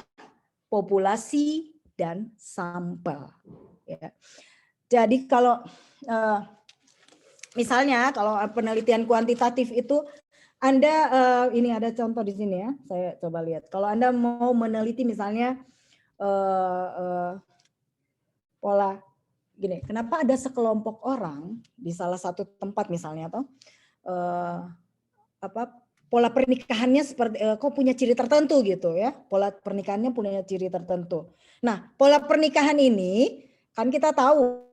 populasi dan sampel. Ya. Jadi kalau misalnya kalau penelitian kuantitatif itu Anda ini ada contoh di sini ya. Saya coba lihat. Kalau Anda mau meneliti misalnya pola gini, kenapa ada sekelompok orang di salah satu tempat misalnya atau pola pernikahannya seperti kok punya ciri tertentu gitu ya. Pola pernikahannya punya ciri tertentu. Nah, pola pernikahan ini kan kita tahu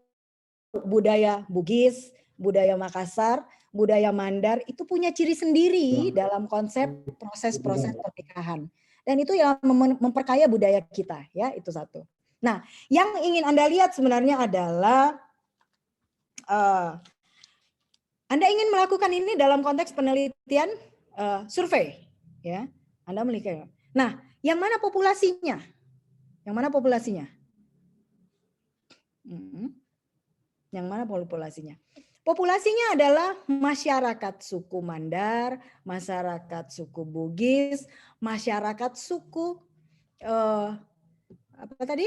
budaya Bugis, budaya Makassar, budaya Mandar itu punya ciri sendiri dalam konsep proses-proses pernikahan. Dan itu yang memperkaya budaya kita, ya, itu satu. Nah, yang ingin Anda lihat sebenarnya adalah Anda ingin melakukan ini dalam konteks penelitian survei, ya. Anda melihat. Nah, yang mana populasinya? Yang mana populasinya? Yang mana populasinya? Populasinya adalah masyarakat suku Mandar, masyarakat suku Bugis, masyarakat suku apa tadi?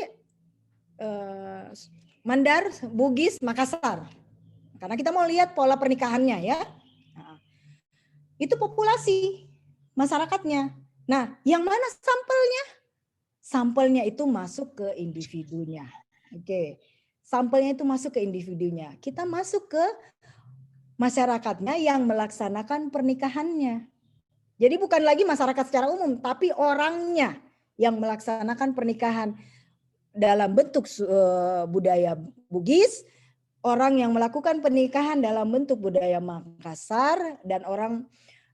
Mandar, Bugis, Makassar. Karena kita mau lihat pola pernikahannya, ya. Nah, itu populasi masyarakatnya. Nah, yang mana sampelnya? Sampelnya itu masuk ke individunya. Oke. Sampelnya itu masuk ke individunya. Kita masuk ke masyarakatnya yang melaksanakan pernikahannya. Jadi bukan lagi masyarakat secara umum, tapi orangnya yang melaksanakan pernikahan dalam bentuk budaya Bugis, orang yang melakukan pernikahan dalam bentuk budaya Makassar, dan orang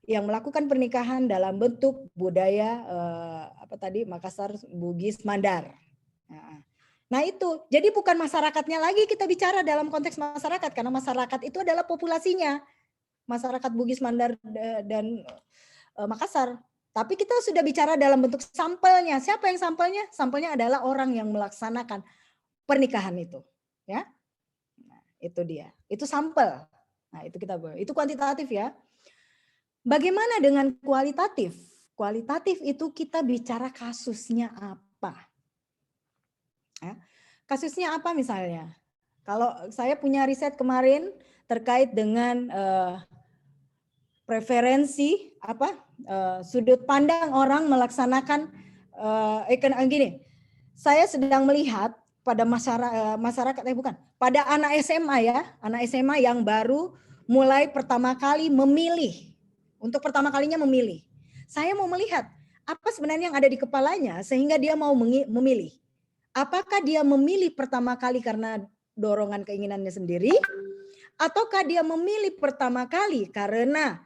yang melakukan pernikahan dalam bentuk budaya Makassar, Bugis, Mandar. Nah itu, jadi bukan masyarakatnya lagi kita bicara dalam konteks masyarakat, karena masyarakat itu adalah populasinya, masyarakat Bugis, Mandar, dan Makassar. Tapi kita sudah bicara dalam bentuk sampelnya. Siapa yang sampelnya? Sampelnya adalah orang yang melaksanakan pernikahan itu, ya. Nah, itu dia. Itu sampel. Nah, itu kuantitatif, ya. Bagaimana dengan kualitatif? Kualitatif itu kita bicara kasusnya apa. Ya. Kasusnya apa misalnya? Kalau saya punya riset kemarin terkait dengan preferensi sudut pandang orang melaksanakan gini. Saya sedang melihat pada masyarakat pada anak SMA, ya, anak SMA yang baru mulai pertama kali memilih. Untuk pertama kalinya memilih. Saya mau melihat apa sebenarnya yang ada di kepalanya sehingga dia mau memilih. Apakah dia memilih pertama kali karena dorongan keinginannya sendiri? Ataukah dia memilih pertama kali karena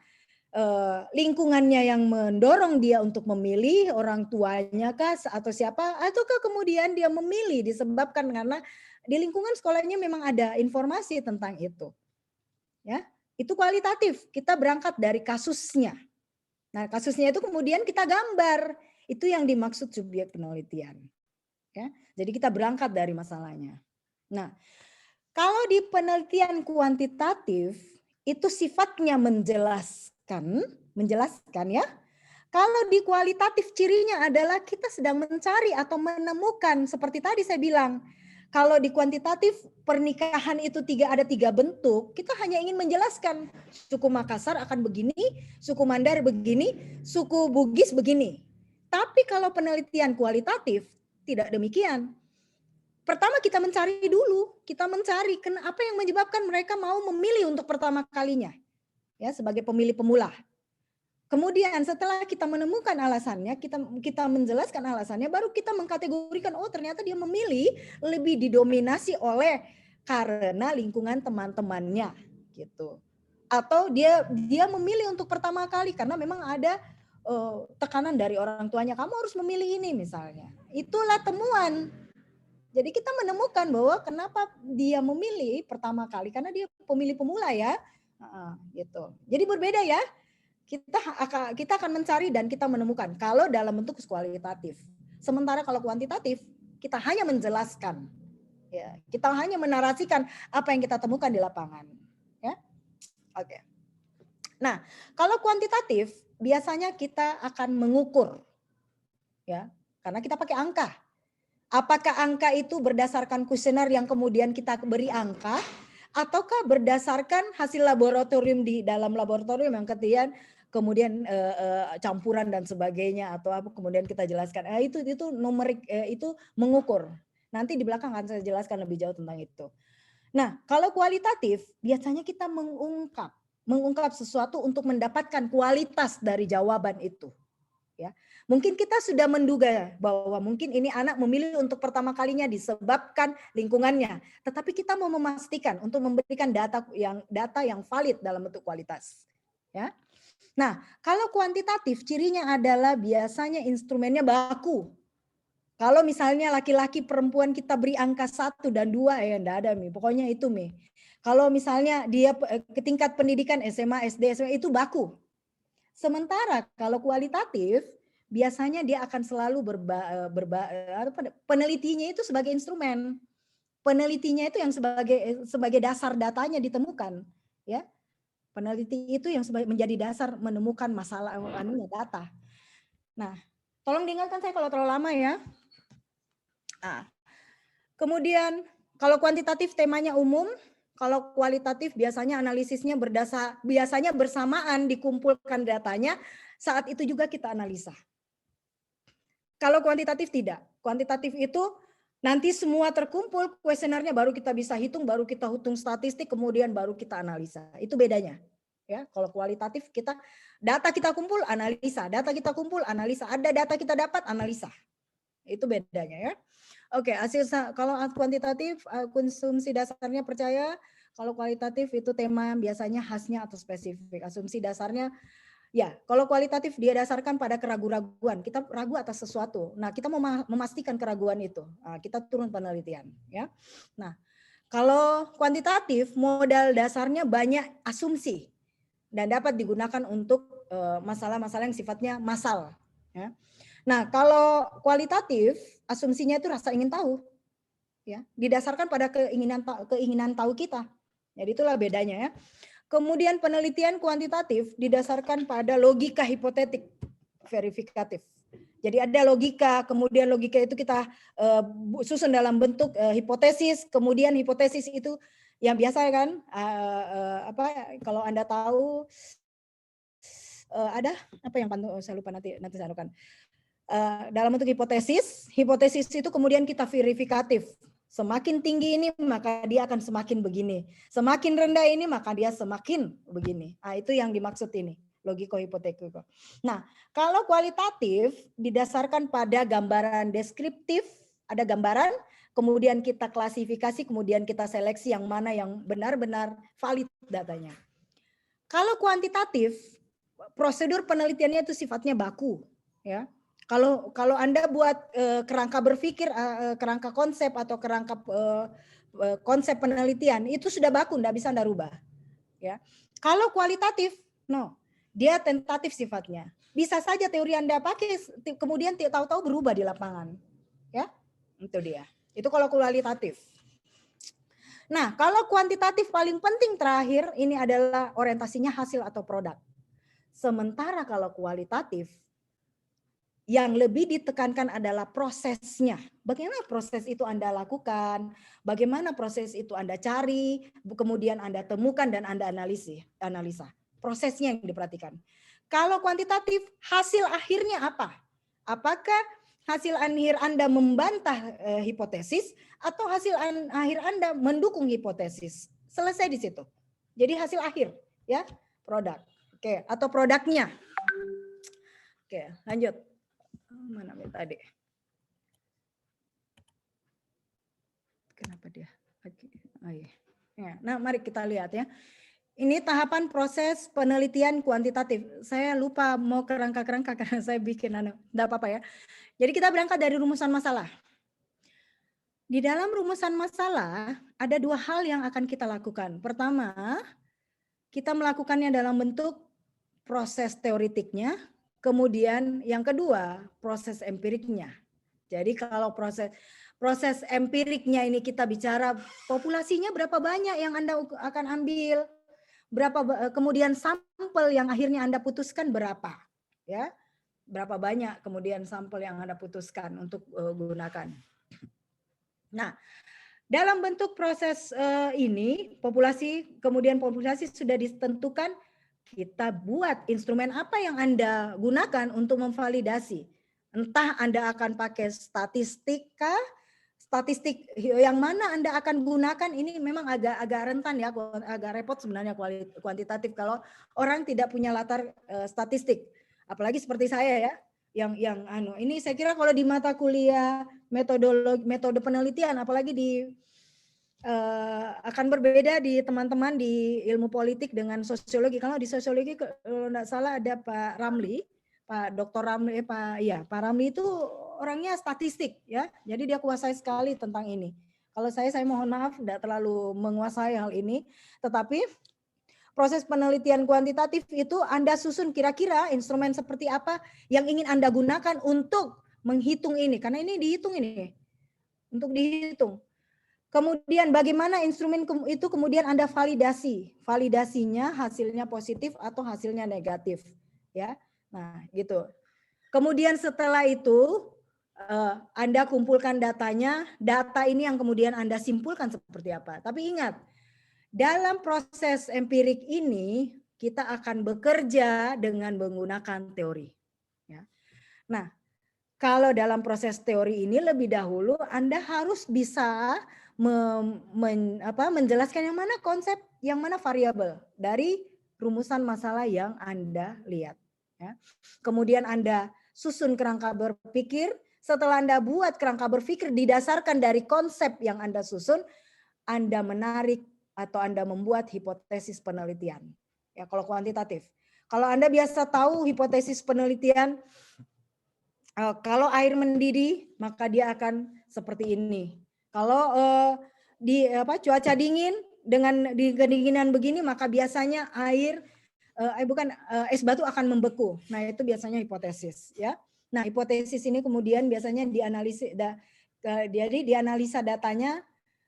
lingkungannya yang mendorong dia untuk memilih, orang tuanya kah atau siapa? Ataukah kemudian dia memilih disebabkan karena di lingkungan sekolahnya memang ada informasi tentang itu. Ya. Itu kualitatif, kita berangkat dari kasusnya. Nah, kasusnya itu kemudian kita gambar. Itu yang dimaksud subjek penelitian. Ya. Jadi kita berangkat dari masalahnya. Nah, kalau di penelitian kuantitatif itu sifatnya menjelaskan ya. Kalau di kualitatif cirinya adalah kita sedang mencari atau menemukan, seperti tadi saya bilang. Kalau di kuantitatif pernikahan itu ada tiga bentuk, kita hanya ingin menjelaskan suku Makassar akan begini, suku Mandar begini, suku Bugis begini. Tapi kalau penelitian kualitatif tidak demikian. Pertama kita mencari dulu, apa yang menyebabkan mereka mau memilih untuk pertama kalinya, ya, sebagai pemilih pemula. Kemudian setelah kita menemukan alasannya, kita menjelaskan alasannya, baru kita mengkategorikan, oh ternyata dia memilih lebih didominasi oleh karena lingkungan teman-temannya, gitu. Atau dia memilih untuk pertama kali karena memang ada tekanan dari orang tuanya, kamu harus memilih ini misalnya. Itulah temuan. Jadi kita menemukan bahwa kenapa dia memilih pertama kali karena dia pemilih pemula, ya, gitu. Jadi berbeda, ya. Kita akan mencari dan kita menemukan kalau dalam bentuk kualitatif. Sementara kalau kuantitatif kita hanya menjelaskan, ya, kita hanya menarasikan apa yang kita temukan di lapangan, ya. Oke. Nah, kalau kuantitatif biasanya kita akan mengukur, ya, karena kita pakai angka. Apakah angka itu berdasarkan kuesioner yang kemudian kita beri angka, ataukah berdasarkan hasil laboratorium di dalam laboratorium yang kemudian campuran dan sebagainya, atau apa kemudian kita jelaskan. Itu numerik, itu mengukur. Nanti di belakang akan saya jelaskan lebih jauh tentang itu. Nah, kalau kualitatif biasanya kita mengungkap sesuatu untuk mendapatkan kualitas dari jawaban itu. Ya, mungkin kita sudah menduga bahwa mungkin ini anak memilih untuk pertama kalinya disebabkan lingkungannya, tetapi kita mau memastikan untuk memberikan data yang valid dalam bentuk kualitas. Ya. Nah, kalau kuantitatif cirinya adalah biasanya instrumennya baku. Kalau misalnya laki-laki perempuan kita beri angka 1 dan 2 ya enggak ada Mi, pokoknya itu Mi. Kalau misalnya dia ke tingkat pendidikan SMA, SD, SMA itu baku. Sementara kalau kualitatif biasanya dia akan selalu penelitinya itu sebagai instrumen. Penelitinya itu yang sebagai dasar datanya ditemukan, ya. Peneliti itu yang menjadi dasar menemukan masalah data. Nah, tolong diingatkan saya kalau terlalu lama ya. Nah, kemudian kalau kuantitatif temanya umum, kalau kualitatif biasanya analisisnya biasanya bersamaan dikumpulkan datanya, saat itu juga kita analisa. Kalau kuantitatif tidak. Kuantitatif itu nanti semua terkumpul, kuesionernya baru kita bisa hitung, baru kita hitung statistik, kemudian baru kita analisa. Itu bedanya. Ya, kalau kualitatif data kita kumpul, analisa, data kita kumpul, analisa, ada data kita dapat, analisa. Itu bedanya ya. Oke, kalau kuantitatif konsumsi dasarnya percaya, kalau kualitatif itu tema biasanya khasnya atau spesifik. Asumsi dasarnya ya, kalau kualitatif dia dasarkan pada keraguan-raguan. Kita ragu atas sesuatu. Nah, kita mau memastikan keraguan itu. Nah, kita turun penelitian ya. Nah, kalau kuantitatif modal dasarnya banyak asumsi dan dapat digunakan untuk masalah-masalah yang sifatnya massal ya. Nah, kalau kualitatif asumsinya itu rasa ingin tahu, ya, didasarkan pada keinginan tahu kita. Jadi itulah bedanya ya. Kemudian penelitian kuantitatif didasarkan pada logika hipotetik verifikatif. Jadi ada logika, kemudian logika itu kita susun dalam bentuk hipotesis, kemudian hipotesis itu yang biasa kan kalau Anda tahu ada apa yang saya lupa nanti saya akan. Dalam bentuk hipotesis itu kemudian kita verifikatif. Semakin tinggi ini maka dia akan semakin begini. Semakin rendah ini maka dia semakin begini. Nah, itu yang dimaksud ini, logiko-hipoteko. Nah, kalau kualitatif didasarkan pada gambaran deskriptif, ada gambaran, kemudian kita klasifikasi, kemudian kita seleksi yang mana yang benar-benar valid datanya. Kalau kuantitatif, prosedur penelitiannya itu sifatnya baku, ya. Kalau Anda buat kerangka berpikir, kerangka konsep atau kerangka konsep penelitian itu sudah baku, enggak bisa Anda rubah. Ya. Kalau kualitatif, no, dia tentatif sifatnya. Bisa saja teori Anda pakai, kemudian tahu-tahu berubah di lapangan. Ya, itu dia. Itu kalau kualitatif. Nah, kalau kuantitatif paling penting terakhir ini adalah orientasinya hasil atau produk. Sementara kalau kualitatif yang lebih ditekankan adalah prosesnya. Bagaimana proses itu Anda lakukan, bagaimana proses itu Anda cari, kemudian Anda temukan dan Anda analisa. Prosesnya yang diperhatikan. Kalau kuantitatif, hasil akhirnya apa? Apakah hasil akhir Anda membantah hipotesis atau hasil akhir Anda mendukung hipotesis? Selesai di situ. Jadi hasil akhir, ya, produk. Oke, atau produknya. Oke, lanjut. Mana tadi? Kenapa dia? Oh, iya. Ya, nah, mari kita lihat ya. Ini tahapan proses penelitian kuantitatif. Saya lupa mau kerangka-kerangka karena saya bikin enggak apa-apa ya. Jadi kita berangkat dari rumusan masalah. Di dalam rumusan masalah ada dua hal yang akan kita lakukan. Pertama, kita melakukannya dalam bentuk proses teoritiknya. Kemudian yang kedua, proses empiriknya. Jadi kalau proses empiriknya ini kita bicara populasinya berapa banyak yang Anda akan ambil, kemudian sampel yang akhirnya Anda putuskan berapa, ya, berapa banyak kemudian sampel yang Anda putuskan untuk gunakan. Nah, dalam bentuk proses ini kemudian populasi sudah ditentukan. Kita buat instrumen apa yang Anda gunakan untuk memvalidasi. Entah Anda akan pakai statistik yang mana Anda akan gunakan ini memang agak rentan ya, agak repot sebenarnya kuantitatif kalau orang tidak punya latar statistik. Apalagi seperti saya ya, Ini saya kira kalau di mata kuliah metode penelitian, apalagi akan berbeda di teman-teman di ilmu politik dengan sosiologi. Kalau di sosiologi kalau tidak salah ada Pak Ramli, Pak Dr. Ramli, Pak Ramli itu orangnya statistik ya. Jadi dia kuasai sekali tentang ini. Kalau saya mohon maaf tidak terlalu menguasai hal ini, tetapi proses penelitian kuantitatif itu Anda susun kira-kira instrumen seperti apa yang ingin Anda gunakan untuk menghitung ini. Karena ini dihitung ini. Untuk dihitung. Kemudian bagaimana instrumen itu kemudian Anda validasi. Validasinya hasilnya positif atau hasilnya negatif. Ya. Nah gitu. Kemudian setelah itu Anda kumpulkan datanya. Data ini yang kemudian Anda simpulkan seperti apa. Tapi ingat, dalam proses empirik ini kita akan bekerja dengan menggunakan teori. Ya. Nah, kalau dalam proses teori ini lebih dahulu Anda harus bisa menjelaskan yang mana konsep, yang mana variabel dari rumusan masalah yang Anda lihat. Ya. Kemudian Anda susun kerangka berpikir. Setelah Anda buat kerangka berpikir didasarkan dari konsep yang Anda susun, Anda menarik atau Anda membuat hipotesis penelitian. Ya, kalau kuantitatif. Kalau Anda biasa tahu hipotesis penelitian, kalau air mendidih, maka dia akan seperti ini. Kalau cuaca dingin dengan di kedinginan begini, maka biasanya es batu akan membeku. Nah, itu biasanya hipotesis, ya. Nah, hipotesis ini kemudian biasanya dianalisa datanya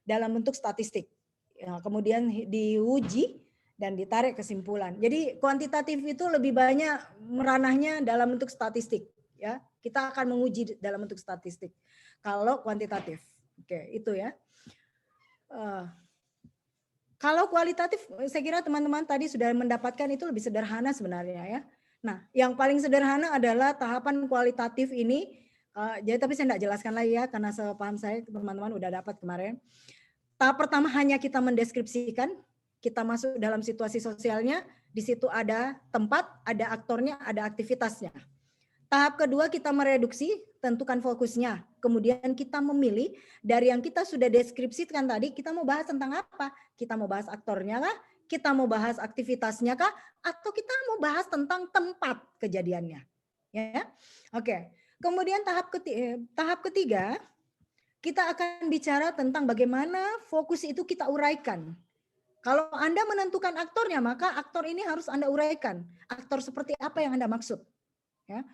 dalam bentuk statistik. Ya, kemudian diuji dan ditarik kesimpulan. Jadi kuantitatif itu lebih banyak meranahnya dalam bentuk statistik. Ya, kita akan menguji dalam bentuk statistik. Kalau kuantitatif, oke, itu ya. Kalau kualitatif, saya kira teman-teman tadi sudah mendapatkan itu lebih sederhana sebenarnya ya. Nah, yang paling sederhana adalah tahapan kualitatif ini. Jadi tapi saya tidak jelaskan lagi ya, karena sepaham saya teman-teman udah dapat kemarin. Tahap pertama hanya kita mendeskripsikan, kita masuk dalam situasi sosialnya, di situ ada tempat, ada aktornya, ada aktivitasnya. Tahap kedua kita mereduksi, tentukan fokusnya. Kemudian kita memilih dari yang kita sudah deskripsikan tadi, kita mau bahas tentang apa? Kita mau bahas aktornya kah? Kita mau bahas aktivitasnya kah? Atau kita mau bahas tentang tempat kejadiannya? Ya, oke. Kemudian tahap ketiga, kita akan bicara tentang bagaimana fokus itu kita uraikan. Kalau Anda menentukan aktornya, maka aktor ini harus Anda uraikan. Aktor seperti apa yang Anda maksud? Ya.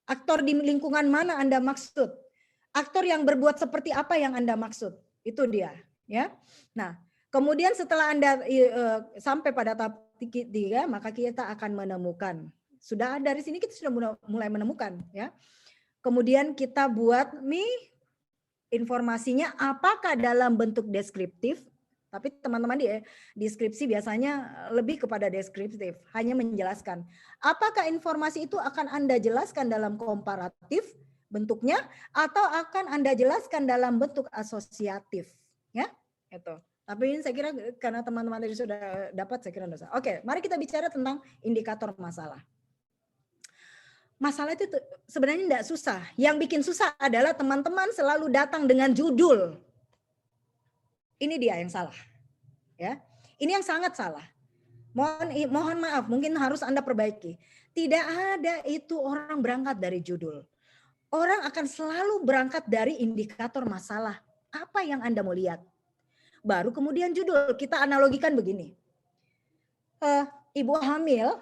Aktor di lingkungan mana Anda maksud? Aktor yang berbuat seperti apa yang Anda maksud? Itu dia. Ya. Nah, kemudian setelah Anda sampai pada tahap 3, maka kita akan menemukan. Sudah dari sini kita sudah mulai menemukan. Ya. Kemudian kita buat informasinya apakah dalam bentuk deskriptif, tapi teman-teman di deskripsi biasanya lebih kepada deskriptif, hanya menjelaskan. Apakah informasi itu akan Anda jelaskan dalam komparatif bentuknya, atau akan Anda jelaskan dalam bentuk asosiatif, ya? Itu. Tapi ini saya kira karena teman-teman tadi sudah dapat, saya kira dosa. Oke, mari kita bicara tentang indikator masalah. Masalah itu sebenarnya tidak susah. Yang bikin susah adalah teman-teman selalu datang dengan judul. Ini dia yang salah. Ya, ini yang sangat salah. Mohon maaf, mungkin harus Anda perbaiki. Tidak ada itu orang berangkat dari judul. Orang akan selalu berangkat dari indikator masalah. Apa yang Anda mau lihat? Baru kemudian judul. Kita analogikan begini. Ibu hamil,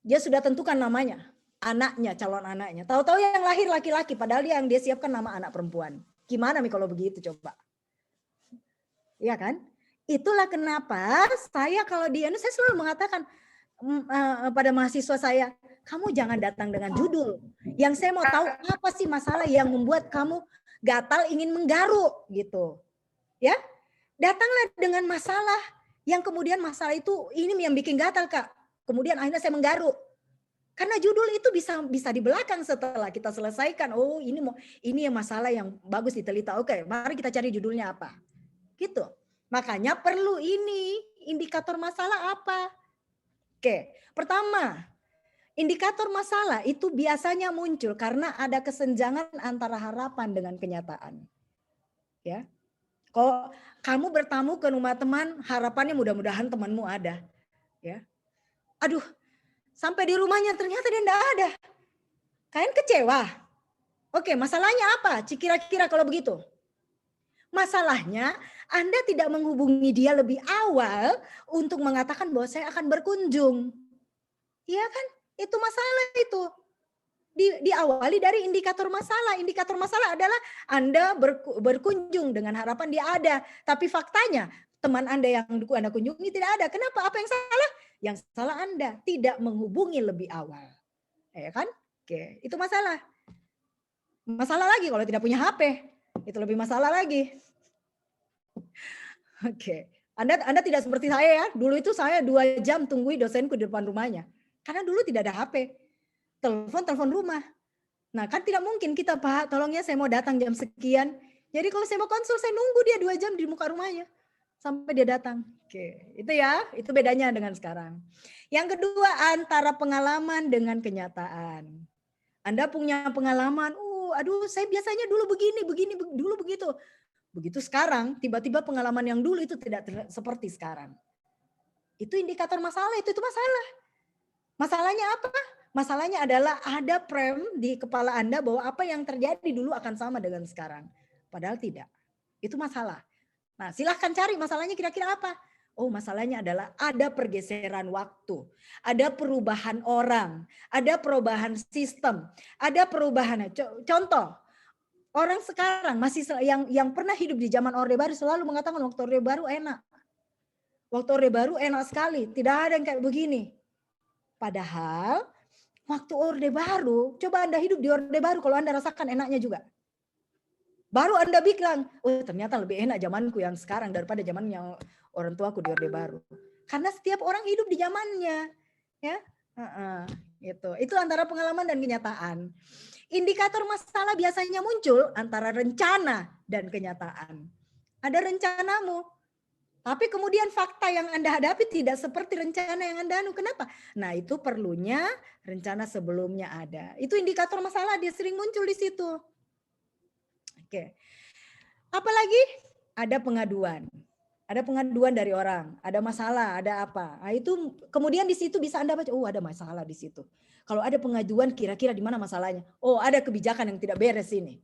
dia sudah tentukan namanya. Anaknya, calon anaknya. Tahu-tahu yang lahir laki-laki, padahal yang dia siapkan nama anak perempuan. Gimana nih kalau begitu coba? Iya kan? Itulah kenapa saya kalau saya selalu mengatakan pada mahasiswa saya, kamu jangan datang dengan judul. Yang saya mau tahu apa sih masalah yang membuat kamu gatal ingin menggaruk gitu. Ya, datanglah dengan masalah yang kemudian masalah itu ini yang bikin gatal Kak. Kemudian akhirnya saya menggaruk. Karena judul itu bisa di belakang setelah kita selesaikan. Oh, ini yang masalah yang bagus diteliti. Oke, mari kita cari judulnya apa. Gitu. Makanya perlu ini indikator masalah apa? Oke, pertama, Indikator masalah itu biasanya muncul karena ada kesenjangan antara harapan dengan kenyataan. Ya. Kalau kamu bertamu ke rumah teman, harapannya mudah-mudahan temanmu ada. Ya. Aduh, sampai di rumahnya ternyata dia enggak ada. Kalian kecewa. Oke, masalahnya apa? Kira-kira kalau begitu. Masalahnya Anda tidak menghubungi dia lebih awal untuk mengatakan bahwa saya akan berkunjung. Iya kan? Itu masalah itu. Diawali dari indikator masalah. Indikator masalah adalah Anda berkunjung dengan harapan dia ada. Tapi faktanya teman Anda yang Anda kunjungi tidak ada. Kenapa? Apa yang salah? Yang salah Anda tidak menghubungi lebih awal. Ya kan? Oke, itu masalah. Masalah lagi kalau tidak punya HP. Itu lebih masalah lagi. Oke. Anda tidak seperti saya ya. Dulu itu saya 2 jam tungguin dosenku di depan rumahnya. Karena dulu tidak ada HP. Telepon rumah. Nah kan tidak mungkin kita, Pak, tolong ya saya mau datang jam sekian. Jadi kalau saya mau konsul saya nunggu dia 2 jam di muka rumahnya. Sampai dia datang. Oke, itu ya. Itu bedanya dengan sekarang. Yang kedua, antara pengalaman dengan kenyataan. Anda punya pengalaman, aduh saya biasanya dulu begini, dulu begitu. Begitu sekarang, tiba-tiba pengalaman yang dulu itu tidak seperti sekarang. Itu indikator masalah, itu masalah. Masalahnya apa? Masalahnya adalah ada frame di kepala Anda bahwa apa yang terjadi dulu akan sama dengan sekarang. Padahal tidak. Itu masalah. Nah, silahkan cari masalahnya kira-kira apa. Oh, masalahnya adalah ada pergeseran waktu, ada perubahan orang, ada perubahan sistem, ada perubahan. Contoh, orang sekarang masih yang pernah hidup di zaman Orde Baru selalu mengatakan waktu Orde Baru enak. Waktu Orde Baru enak sekali, tidak ada yang kayak begini. Padahal waktu Orde Baru, coba Anda hidup di Orde Baru kalau Anda rasakan enaknya juga. Baru Anda bilang, oh ternyata lebih enak zamanku yang sekarang daripada zaman yang orang tuaku di Orde Baru. Karena setiap orang hidup di zamannya, ya. Itu antara pengalaman dan kenyataan. Indikator masalah biasanya muncul antara rencana dan kenyataan. Ada rencanamu, tapi kemudian fakta yang Anda hadapi tidak seperti rencana yang Anda anu. Kenapa? Nah, itu perlunya rencana sebelumnya ada. Itu indikator masalah, dia sering muncul di situ. Oke. Apalagi ada pengaduan. Ada pengaduan dari orang, ada masalah, ada apa. Nah, itu kemudian di situ bisa Anda baca, oh ada masalah di situ. Kalau ada pengaduan kira-kira di mana masalahnya? Oh, ada kebijakan yang tidak beres ini.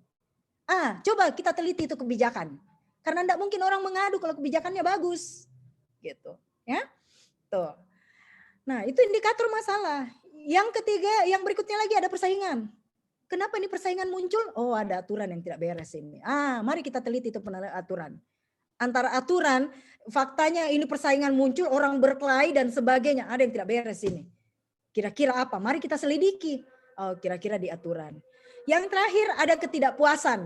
Coba kita teliti itu kebijakan. Karena tidak mungkin orang mengadu kalau kebijakannya bagus. Gitu, ya. Tuh. Nah, itu indikator masalah. Yang ketiga, yang berikutnya lagi ada persaingan. Kenapa ini persaingan muncul? Oh, ada aturan yang tidak beres ini. Mari kita teliti itu aturan. Antara aturan, faktanya ini persaingan muncul, orang berkelahi dan sebagainya. Ada yang tidak beres ini. Kira-kira apa? Mari kita selidiki. Oh, kira-kira di aturan. Yang terakhir ada ketidakpuasan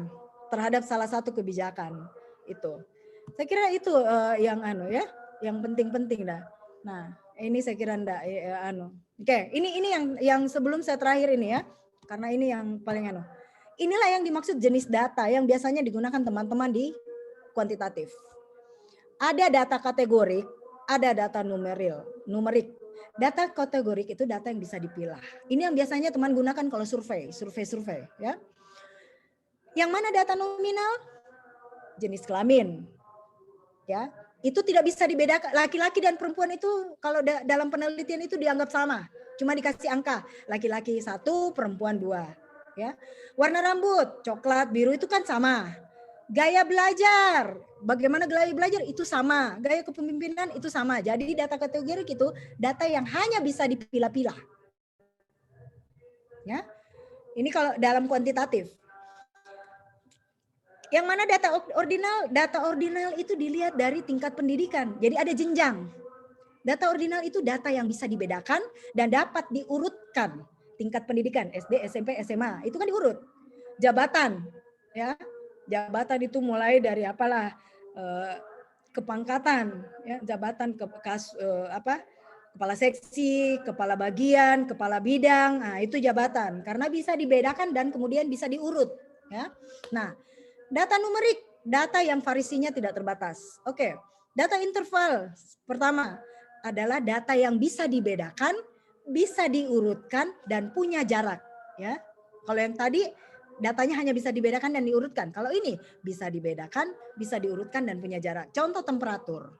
terhadap salah satu kebijakan. Itu. Saya kira itu yang yang penting-penting dah. Nah, ini saya kira enggak Oke, ini yang sebelum saya terakhir ini ya. Karena ini yang paling Inilah yang dimaksud jenis data yang biasanya digunakan teman-teman di kuantitatif. Ada data kategorik, ada data numerik. Data kategorik itu data yang bisa dipilah. Ini yang biasanya teman gunakan kalau survei ya. Yang mana data nominal? Jenis kelamin. Ya, itu tidak bisa dibedakan. Laki-laki dan perempuan itu kalau dalam penelitian itu dianggap sama. Cuma dikasih angka, laki-laki 1, perempuan 2, ya. Warna rambut, coklat, biru itu kan sama. Gaya belajar, bagaimana gaya belajar itu sama. Gaya kepemimpinan itu sama. Jadi data kategorik itu data yang hanya bisa dipilah-pilah. Ya. Ini kalau dalam kuantitatif. Yang mana data ordinal? Data ordinal itu dilihat dari tingkat pendidikan. Jadi ada jenjang. Data ordinal itu data yang bisa dibedakan dan dapat diurutkan. Tingkat pendidikan SD, SMP, SMA itu kan diurut. Jabatan, ya. Jabatan itu mulai dari kepangkatan, ya, jabatan kepala seksi, kepala bagian, kepala bidang, itu jabatan karena bisa dibedakan dan kemudian bisa diurut, ya. Nah, data numerik, data yang variasinya tidak terbatas. Oke, data interval pertama adalah data yang bisa dibedakan bisa diurutkan dan punya jarak, ya. Kalau yang tadi datanya hanya bisa dibedakan dan diurutkan. Kalau ini bisa dibedakan, bisa diurutkan dan punya jarak. Contoh temperatur,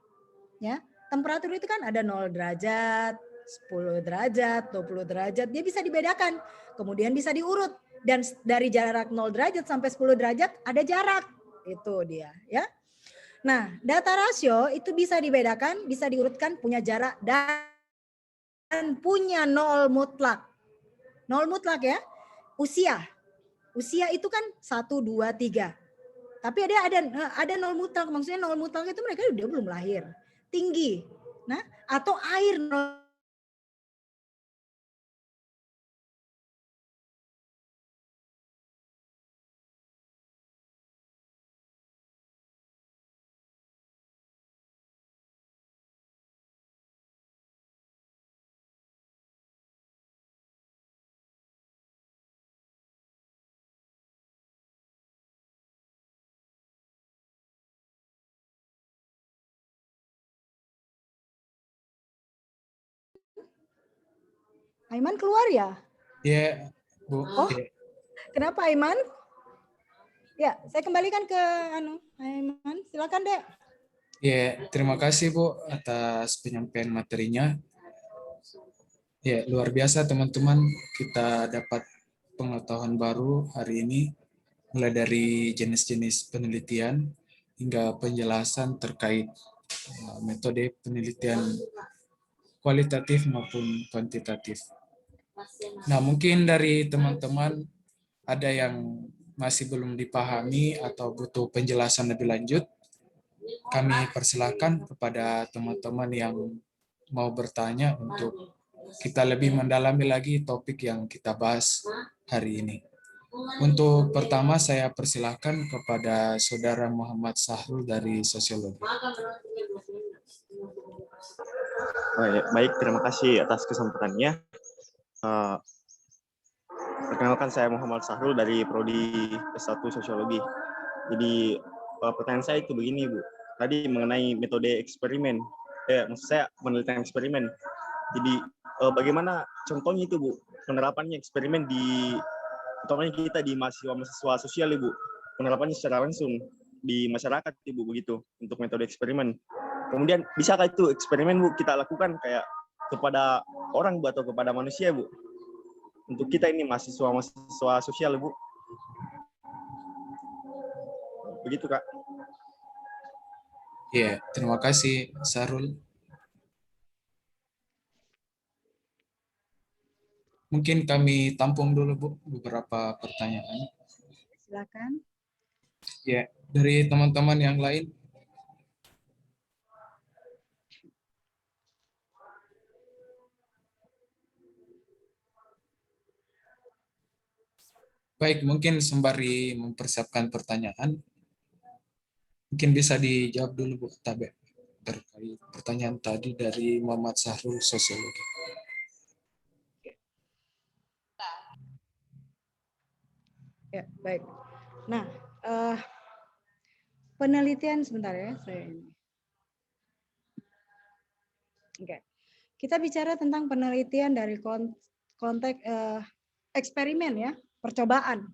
ya. Temperatur itu kan ada 0 derajat, 10 derajat, 20 derajat, dia bisa dibedakan. Kemudian bisa diurut dan dari jarak 0 derajat sampai 10 derajat ada jarak. Itu dia, ya. Nah, data rasio itu bisa dibedakan, bisa diurutkan, punya jarak dan punya nol mutlak. Nol mutlak ya. Usia. Usia itu kan 1, 2, 3. Tapi ada nol mutlak, maksudnya nol mutlak itu mereka udah belum lahir. Tinggi. Nah, atau air nol. Aiman keluar ya? Ya, Bu. Oh, Ya. kenapa Aiman? Ya, saya kembalikan ke Aiman. Silakan, Dek. Ya, terima kasih Bu atas penyampaian materinya. Ya, luar biasa teman-teman, kita dapat pengetahuan baru hari ini, mulai dari jenis-jenis penelitian hingga penjelasan terkait metode penelitian kualitatif maupun kuantitatif. Nah, mungkin dari teman-teman ada yang masih belum dipahami atau butuh penjelasan lebih lanjut, kami persilakan kepada teman-teman yang mau bertanya untuk kita lebih mendalami lagi topik yang kita bahas hari ini. Untuk pertama saya persilahkan kepada Saudara Muhammad Sahrul dari Sosiologi. Baik, terima kasih atas kesempatannya. Perkenalkan, saya Muhammad Sahrul dari Prodi S1 Sosiologi. Jadi pertanyaan saya itu begini, Bu. Tadi mengenai metode eksperimen. Maksud saya penelitian eksperimen. Jadi bagaimana contohnya itu, Bu? Penerapannya eksperimen utamanya kita di mahasiswa sosial, Ibu. Penerapannya secara langsung di masyarakat, Ibu, begitu untuk metode eksperimen. Kemudian bisakah itu eksperimen, Bu, kita lakukan kayak kepada orang, Bu, atau kepada manusia, Bu? Untuk kita ini mahasiswa sosial, Bu. Begitu, Kak. Ya, terima kasih Sahrul. Mungkin kami tampung dulu Bu beberapa pertanyaan. Silakan. Ya, dari teman-teman yang lain. Baik, mungkin sembari mempersiapkan pertanyaan, mungkin bisa dijawab dulu Bu Tabe terkait pertanyaan tadi dari Muhammad Sahrul Sosiologi. Ya, baik. Nah, penelitian sebentar ya, saya ini. Oke. Kita bicara tentang penelitian dari konteks eksperimen ya, percobaan.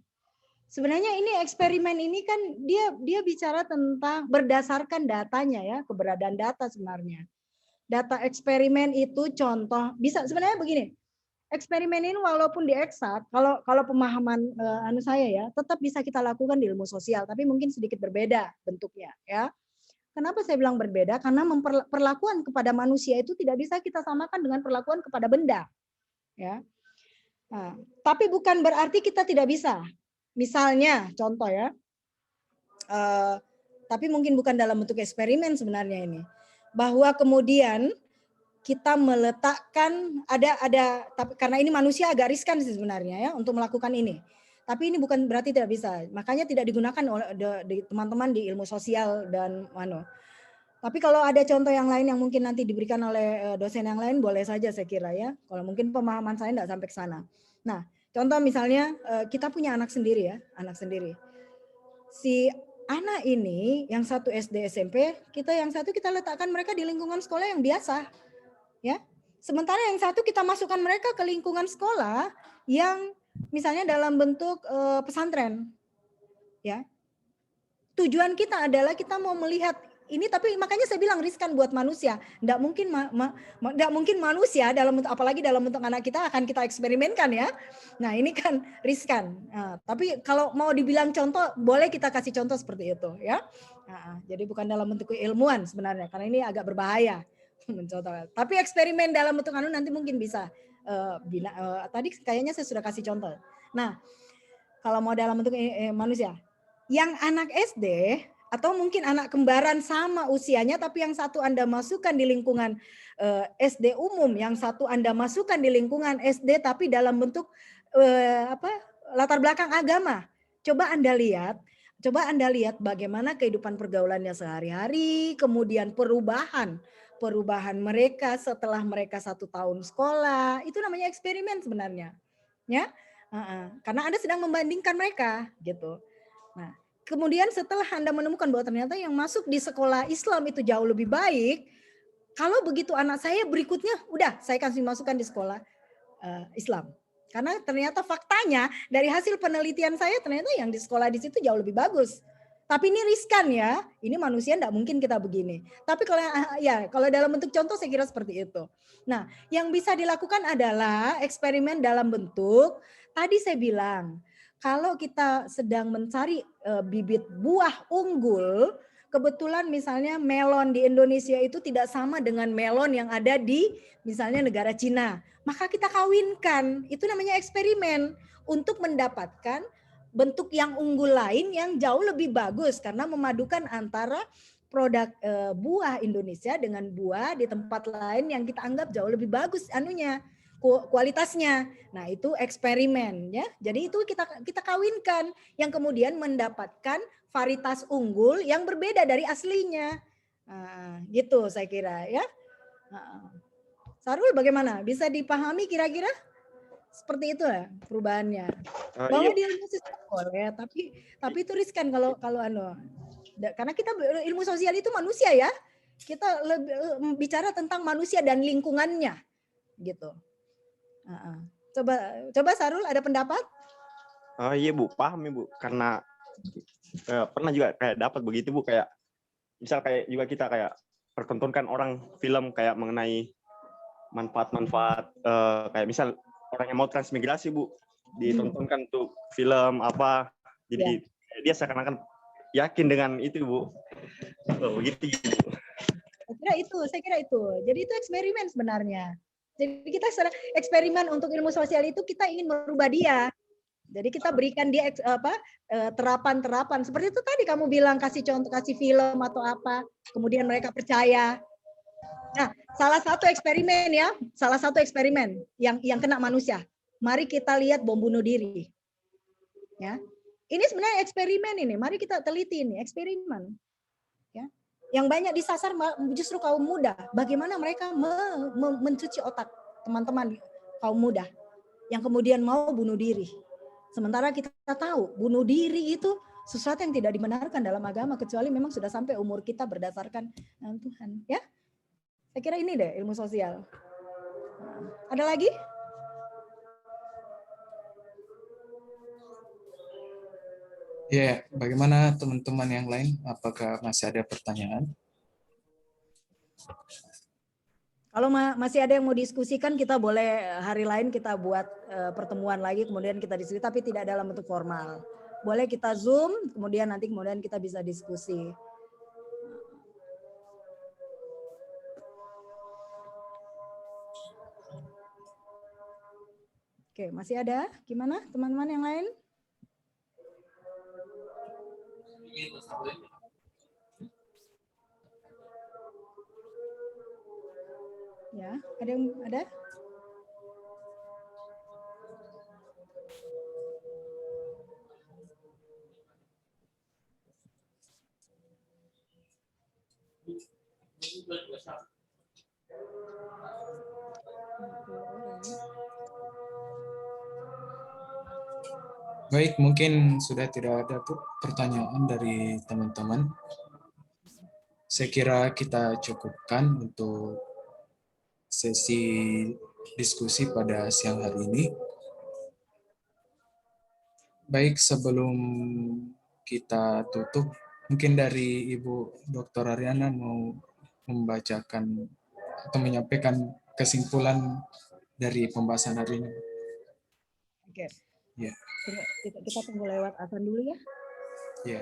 Sebenarnya ini eksperimen ini kan dia bicara tentang berdasarkan datanya ya, keberadaan data sebenarnya. Data eksperimen itu contoh bisa sebenarnya begini. Eksperimen ini walaupun di eksak, kalau pemahaman saya ya, tetap bisa kita lakukan di ilmu sosial, tapi mungkin sedikit berbeda bentuknya ya. Kenapa saya bilang berbeda? Karena perlakuan kepada manusia itu tidak bisa kita samakan dengan perlakuan kepada benda. Ya. Nah, tapi bukan berarti kita tidak bisa. Misalnya, contoh ya, tapi mungkin bukan dalam bentuk eksperimen sebenarnya ini. Bahwa kemudian kita meletakkan tapi karena ini manusia agak riskan sih sebenarnya ya untuk melakukan ini. Tapi ini bukan berarti tidak bisa. Makanya tidak digunakan oleh teman-teman di ilmu sosial dan Tapi kalau ada contoh yang lain yang mungkin nanti diberikan oleh dosen yang lain boleh saja saya kira ya. Kalau mungkin pemahaman saya tidak sampai ke sana. Nah, contoh misalnya kita punya anak sendiri ya, anak sendiri. Si anak ini yang satu SD SMP, yang satu kita letakkan mereka di lingkungan sekolah yang biasa. Ya. Sementara yang satu kita masukkan mereka ke lingkungan sekolah yang misalnya dalam bentuk pesantren. Ya. Tujuan kita adalah kita mau melihat ini, tapi makanya saya bilang riskan buat manusia. Nggak mungkin manusia dalam bentuk, apalagi dalam bentuk anak kita akan kita eksperimenkan ya. Nah ini kan riskan. Nah, tapi kalau mau dibilang contoh, boleh kita kasih contoh seperti itu ya. Nah, jadi bukan dalam bentuk keilmuan sebenarnya, karena ini agak berbahaya mencontoh. Tapi eksperimen dalam bentuk nanti mungkin bisa. Tadi kayaknya saya sudah kasih contoh. Nah kalau mau dalam bentuk manusia, yang anak SD atau mungkin anak kembaran sama usianya, tapi yang satu Anda masukkan di lingkungan SD umum, yang satu Anda masukkan di lingkungan SD tapi dalam bentuk latar belakang agama. Coba Anda lihat bagaimana kehidupan pergaulannya sehari-hari, kemudian perubahan mereka setelah mereka 1 tahun sekolah, itu namanya eksperimen sebenarnya, ya. Karena Anda sedang membandingkan mereka, gitu. Nah, kemudian setelah Anda menemukan bahwa ternyata yang masuk di sekolah Islam itu jauh lebih baik, kalau begitu anak saya berikutnya, udah saya kasih masukkan di sekolah Islam. Karena ternyata faktanya dari hasil penelitian saya ternyata yang di sekolah di situ jauh lebih bagus. Tapi ini riskan ya, ini manusia enggak mungkin kita begini. Tapi kalau dalam bentuk contoh saya kira seperti itu. Nah, yang bisa dilakukan adalah eksperimen dalam bentuk, tadi saya bilang, kalau kita sedang mencari bibit buah unggul, kebetulan misalnya melon di Indonesia itu tidak sama dengan melon yang ada di misalnya negara Cina. Maka kita kawinkan, itu namanya eksperimen untuk mendapatkan bentuk yang unggul lain yang jauh lebih bagus karena memadukan antara produk buah Indonesia dengan buah di tempat lain yang kita anggap jauh lebih bagus kualitasnya. Nah, itu eksperimen ya. Jadi itu kita kawinkan yang kemudian mendapatkan varietas unggul yang berbeda dari aslinya. Nah, gitu saya kira ya. Sarul bagaimana? Bisa dipahami kira-kira? Seperti itu ya perubahannya. Bahwa Iya. di ilmu sosial boleh, tapi itu riskan kalau karena kita ilmu sosial itu manusia ya. Kita lebih bicara tentang manusia dan lingkungannya gitu. Coba Sarul ada pendapat? Iya Bu, paham ya Bu. Karena pernah juga kayak dapat begitu Bu, kayak misal kayak juga kita kayak pertontonkan orang film kayak mengenai manfaat-manfaat kayak misal orang yang mau transmigrasi Bu, ditontonkan tuh film apa, jadi dia seakan-akan yakin dengan itu Bu. Begitu. Saya kira itu. Jadi itu eksperimen sebenarnya. Jadi kita eksperimen untuk ilmu sosial itu kita ingin merubah dia. Jadi kita berikan dia terapan-terapan. Seperti itu tadi kamu bilang kasih contoh, kasih film atau apa. Kemudian mereka percaya. Nah, salah satu eksperimen yang kena manusia. Mari kita lihat bom bunuh diri. Ya. Ini sebenarnya eksperimen ini. Mari kita teliti ini, eksperimen. Ya. Yang banyak disasar justru kaum muda. Bagaimana mereka mencuci otak teman-teman kaum muda yang kemudian mau bunuh diri. Sementara kita tahu bunuh diri itu sesuatu yang tidak dibenarkan dalam agama kecuali memang sudah sampai umur kita berdasarkan Tuhan. Ya, saya kira ini deh ilmu sosial. Ada lagi? Ya, bagaimana teman-teman yang lain? Apakah masih ada pertanyaan? Kalau masih ada yang mau diskusikan, kita boleh hari lain kita buat pertemuan lagi, kemudian kita diskusi, tapi tidak dalam bentuk formal. Boleh kita Zoom, kemudian kita bisa diskusi. Oke, masih ada? Gimana teman-teman yang lain? Ya, ada? Baik, mungkin sudah tidak ada pertanyaan dari teman-teman. Saya kira kita cukupkan untuk sesi diskusi pada siang hari ini. Baik, sebelum kita tutup, mungkin dari Ibu Dr. Ariana mau membacakan atau menyampaikan kesimpulan dari pembahasan hari ini. Oke. Ya. Kita tunggu lewat azan dulu ya. Ya.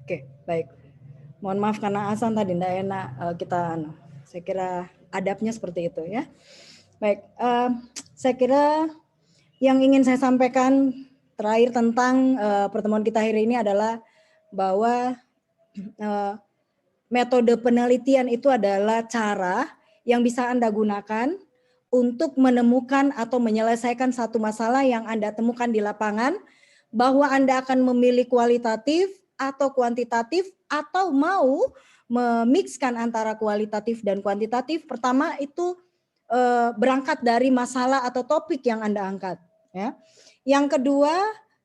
Oke, baik. Mohon maaf karena azan tadi tidak enak kita saya kira adabnya seperti itu ya. Baik, saya kira yang ingin saya sampaikan terakhir tentang pertemuan kita hari ini adalah bahwa metode penelitian itu adalah cara yang bisa Anda gunakan untuk menemukan atau menyelesaikan satu masalah yang Anda temukan di lapangan, bahwa Anda akan memilih kualitatif atau kuantitatif atau mau memixkan antara kualitatif dan kuantitatif. Pertama itu berangkat dari masalah atau topik yang Anda angkat. Ya. Yang kedua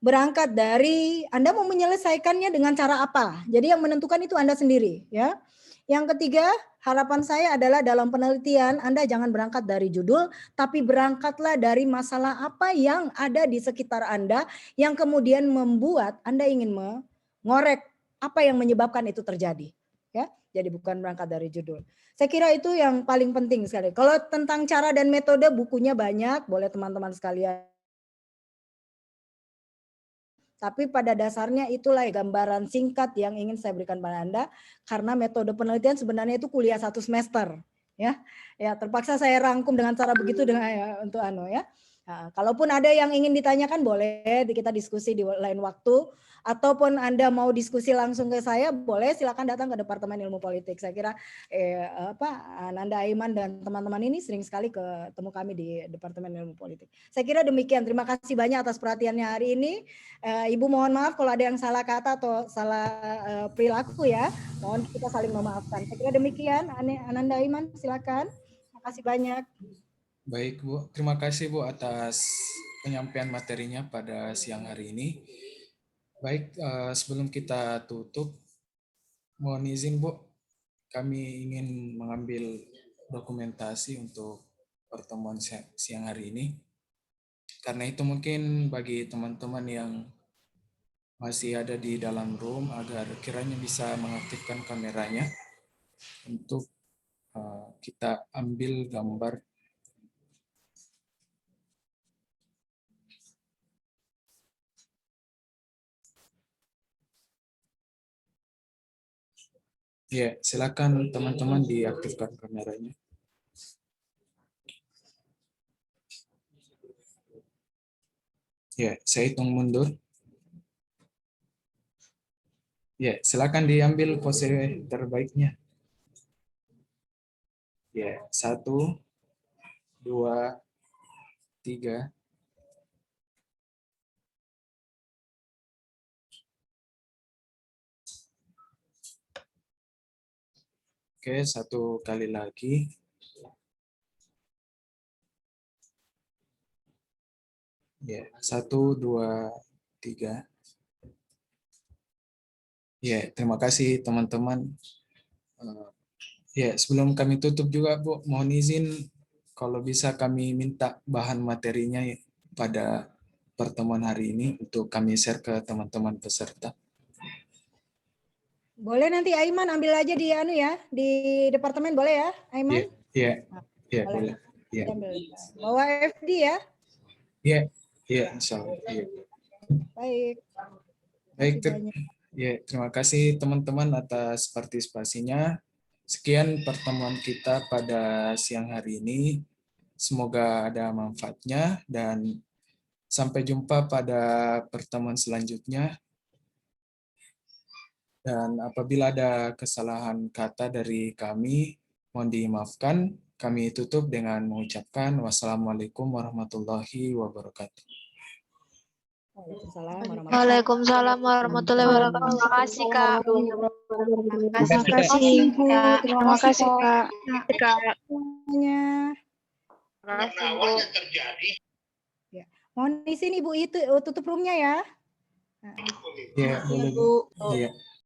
berangkat dari Anda mau menyelesaikannya dengan cara apa. Jadi yang menentukan itu Anda sendiri. Ya. Yang ketiga harapan saya adalah dalam penelitian Anda jangan berangkat dari judul, tapi berangkatlah dari masalah apa yang ada di sekitar Anda yang kemudian membuat Anda ingin mengorek apa yang menyebabkan itu terjadi. Ya, jadi bukan berangkat dari judul. Saya kira itu yang paling penting sekali. Kalau tentang cara dan metode bukunya banyak, boleh teman-teman sekalian. Tapi pada dasarnya itulah gambaran singkat yang ingin saya berikan pada Anda, karena metode penelitian sebenarnya itu kuliah 1 semester, ya. Ya, terpaksa saya rangkum dengan cara begitu dengan untuk ya. Nah, kalaupun ada yang ingin ditanyakan boleh kita diskusi di lain waktu, ataupun Anda mau diskusi langsung ke saya boleh, silakan datang ke Departemen Ilmu Politik. Saya kira Ananda Aiman dan teman-teman ini sering sekali ketemu kami di Departemen Ilmu Politik. Saya kira demikian. Terima kasih banyak atas perhatiannya hari ini. Ibu mohon maaf kalau ada yang salah kata atau salah perilaku ya. Mohon kita saling memaafkan. Saya kira demikian. Ananda Aiman silakan. Terima kasih banyak. Baik Bu, terima kasih Bu atas penyampaian materinya pada siang hari ini. Baik, sebelum kita tutup, mohon izin Bu, kami ingin mengambil dokumentasi untuk pertemuan siang hari ini. Karena itu mungkin bagi teman-teman yang masih ada di dalam room agar kiranya bisa mengaktifkan kameranya untuk kita ambil gambar. Ya, silakan teman-teman diaktifkan kameranya. Ya, saya hitung mundur. Ya, silakan diambil pose terbaiknya. Ya, 1, 2, 3. Oke, 1 kali lagi. Ya, 1, 2, 3. Ya, terima kasih teman-teman Ya, sebelum kami tutup juga Bu, mohon izin kalau bisa kami minta bahan materinya pada pertemuan hari ini untuk kami share ke teman-teman peserta. Boleh nanti Aiman ambil aja di anu ya, di departemen boleh ya, Aiman? Iya, iya Boleh. boleh. Iya, Ambil. Bawa FD ya. iya, iya, insya Allah. Iya. Baik. Baik, Terima kasih banyak. ya, terima kasih teman-teman atas partisipasinya. Sekian pertemuan kita pada siang hari ini. Semoga ada manfaatnya dan sampai jumpa pada pertemuan selanjutnya. Dan apabila ada kesalahan kata dari kami, mohon dimaafkan. Kami tutup dengan mengucapkan wassalamualaikum warahmatullahi wabarakatuh. Waalaikumsalam warahmatullahi wabarakatuh. Waalaikumsalam warahmatullahi wabarakatuh. Terima kasih Kak. Terima kasih Ibu. Terima kasih Kak. Semuanya. Terima kasih Bu. Ya. Mohon di sini Bu itu tutup roomnya ya. Ya, boleh, Bu. Iya.